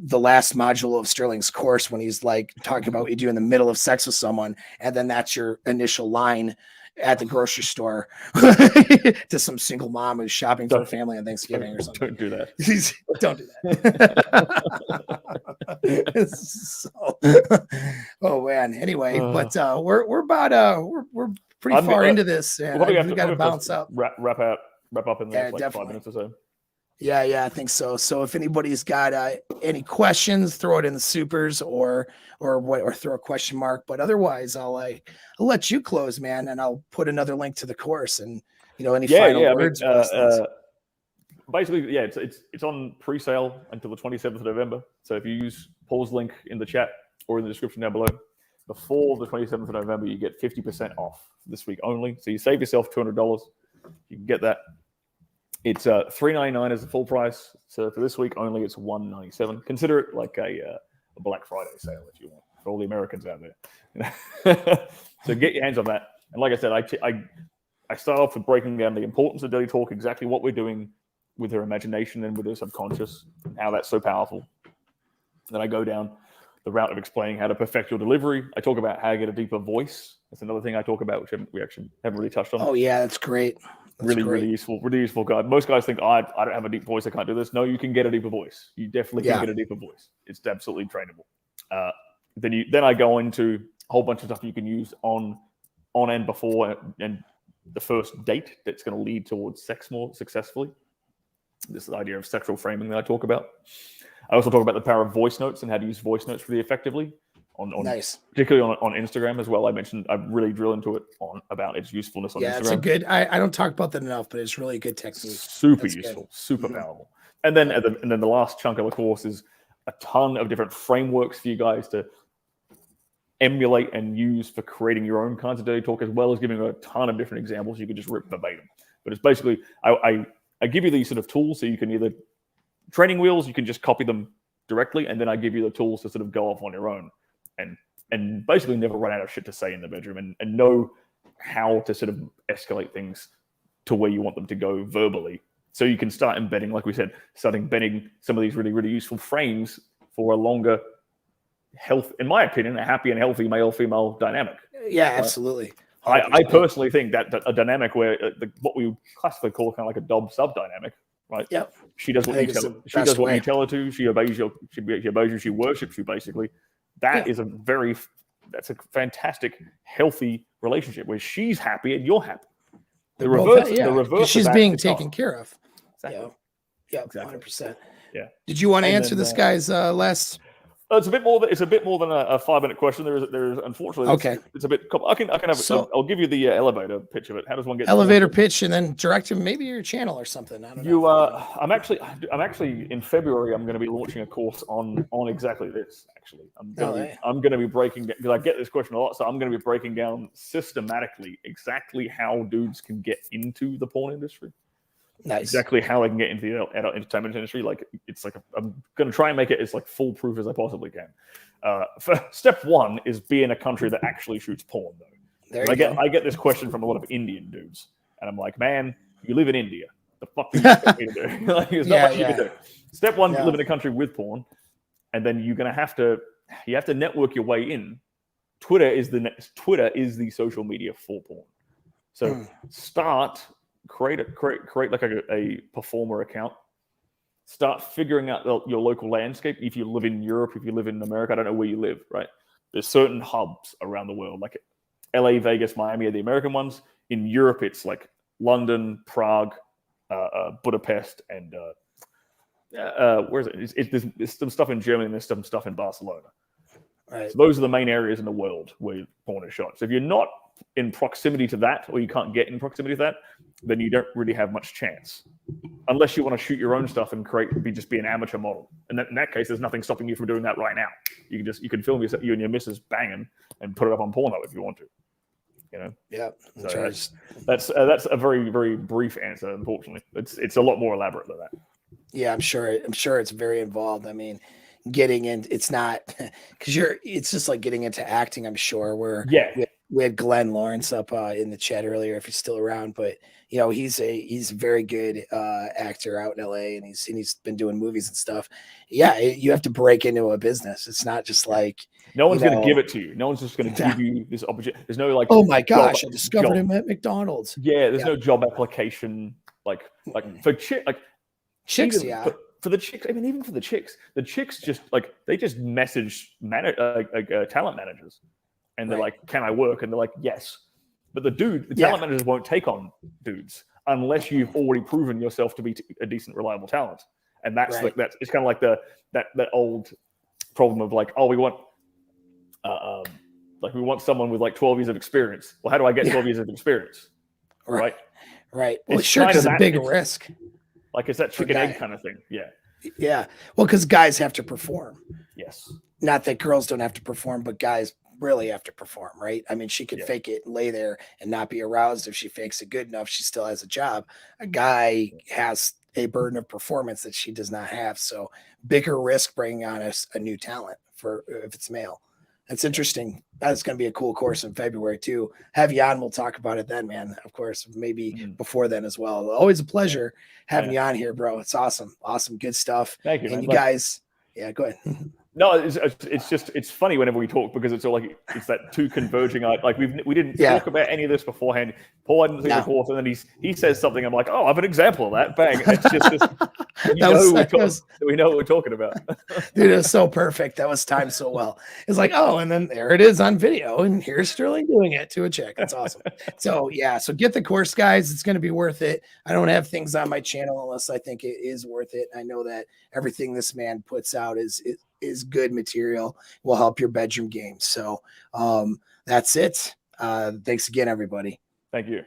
the last module of Stirling's course when he's like talking about what you do in the middle of sex with someone, and then that's your initial line at the grocery store to some single mom who's shopping for her family on Thanksgiving or something. Don't do that. Don't do that. Oh man. Anyway, but we're about we're pretty far into this. And we got to bounce up. Wrap up in the next 5 minutes or so. Yeah, I think so. So if anybody's got any questions, throw it in the supers or throw a question mark. But otherwise, I'll let you close, man, and I'll put another link to the course and any final words. Basically, it's on pre-sale until the 27th of November. So if you use Paul's link in the chat or in the description down below, before the 27th of November, you get 50% off this week only. So you save yourself $200. You can get that. It's $399 as the full price. So for this week only, it's $197. Consider it like a Black Friday sale if you want, for all the Americans out there. So get your hands on that. And like I said, I start off with breaking down the importance of dirty talk, exactly what we're doing, with her imagination and with her subconscious, and how that's so powerful. Then I go down the route of explaining how to perfect your delivery. I talk about how to get a deeper voice. That's another thing I talk about, which we actually haven't really touched on. Oh yeah, that's great. That's really useful guide. Most guys think, I don't have a deep voice, I can't do this. No, you can get a deeper voice. You definitely can get a deeper voice. It's absolutely trainable. Then I go into a whole bunch of stuff you can use on and before and the first date that's going to lead towards sex more successfully. This idea of sexual framing that I talk about. I also talk about the power of voice notes and how to use voice notes really effectively. Nice. Particularly on Instagram as well. I really drill into it about its usefulness on Instagram. Yeah, it's a good. I don't talk about that enough, but it's really a good technique. Super useful, super powerful. And then the last chunk of the course is a ton of different frameworks for you guys to emulate and use for creating your own kinds of dirty talk, as well as giving you a ton of different examples you can just rip verbatim. But it's basically I give you these sort of tools so you can either training wheels, you can just copy them directly, and then I give you the tools to sort of go off on your own. And basically never run out of shit to say in the bedroom and know how to sort of escalate things to where you want them to go verbally. So you can start embedding, like we said, embedding some of these really, really useful frames for a longer health, in my opinion, a happy and healthy male-female dynamic. Yeah, absolutely. I personally think that a dynamic where what we classically call kind of like a Dob-sub dynamic, right? Yep. She does what you tell her. She does what you tell her to. She obeys you. She obeys you. She worships you, basically. That's a fantastic, healthy relationship where she's happy and you're happy. The reverse. She's being taken care of. Exactly. Yeah, exactly. 100%. Yeah. Did you want to answer this guy's last? It's a bit more than a 5-minute question. There's unfortunately it's a bit. I can have. So, I'll give you the elevator pitch of it. How does one get elevator pitch and then direct him maybe your channel or something? I don't know. I'm actually in February. I'm going to be launching a course on exactly this. Actually, I'm going to be breaking down, because I get this question a lot. So I'm going to be breaking down systematically exactly how dudes can get into the porn industry. Nice. Exactly how I can get into the adult entertainment industry. I'm going to try and make it as foolproof as I possibly can. Step 1 is be in a country that actually shoots porn, though. I get this question from a lot of Indian dudes, and I'm like, man, you live in India. The fuck do you expect me to do? There's not much you can do. Step 1, live in a country with porn, and then you're going to have to network your way in. Twitter is the social media for porn. So create like a performer account. Start figuring out your local landscape. If you live in Europe, if you live in America, I don't know where you live, right? There's certain hubs around the world, like LA, Vegas, Miami are the American ones. In Europe, it's like London, Prague, Budapest, and where is it? There's some stuff in Germany and there's some stuff in Barcelona. Right. So those are the main areas in the world where porn is shot. So if you're not in proximity to that, or you can't get in proximity to that, then you don't really have much chance. Unless you want to shoot your own stuff and just be an amateur model. And in that case, there's nothing stopping you from doing that right now. You can film you and your missus banging and put it up on Pornhub if you want to. Yeah. So that's a very, very brief answer. Unfortunately, it's a lot more elaborate than that. Yeah, I'm sure it's very involved. I mean, getting in, it's not because it's just like getting into acting. I'm sure we had Glenn Lawrence up in the chat earlier, if he's still around, but he's a very good actor out in LA, and he's been doing movies and stuff. Yeah, you have to break into a business. It's not just like no one's going to give it to you. No one's just going to give you this opportunity. There's no oh my gosh, I discovered him at McDonald's. Yeah, there's no job application like for chicks. For the chicks, I mean, even for the chicks just they just message talent managers. And they're like, can I work? And they're like, yes. But the talent managers won't take on dudes unless you've already proven yourself to be a decent, reliable talent. And that's it's kind of like that old problem of we want we want someone with 12 years of experience. Well, how do I get 12 years of experience? Right. Well, sure, it's a big risk. It's that chicken egg kind of thing. Yeah. Yeah. Well, because guys have to perform. Yes. Not that girls don't have to perform, but guys really have to perform, right? I mean, she could fake it and lay there and not be aroused. If she fakes it good enough, she still has a job. A guy has a burden of performance that she does not have. So bigger risk bringing on a new talent if it's male. That's interesting. That's going to be a cool course in February too. Have you on? We'll talk about it then, man. Of course, maybe before then as well. Always a pleasure having you on here, bro. It's awesome. Awesome. Good stuff. Thank you, And man. you guys, yeah, go ahead. No, it's funny whenever we talk because it's all like it's that two converging. Like we didn't talk about any of this beforehand. Paul hadn't seen the course, and then he says something. I'm like, oh, I have an example of that. Bang! And it's just this, we know what we're talking about. Dude, it was so perfect. That was timed so well. It's like, oh, and then there it is on video, and here's Stirling doing it to a chick. That's awesome. So yeah, so get the course, guys. It's going to be worth it. I don't have things on my channel unless I think it is worth it. I know that everything this man puts out is good material, will help your bedroom game. So that's it. Thanks again, everybody. Thank you.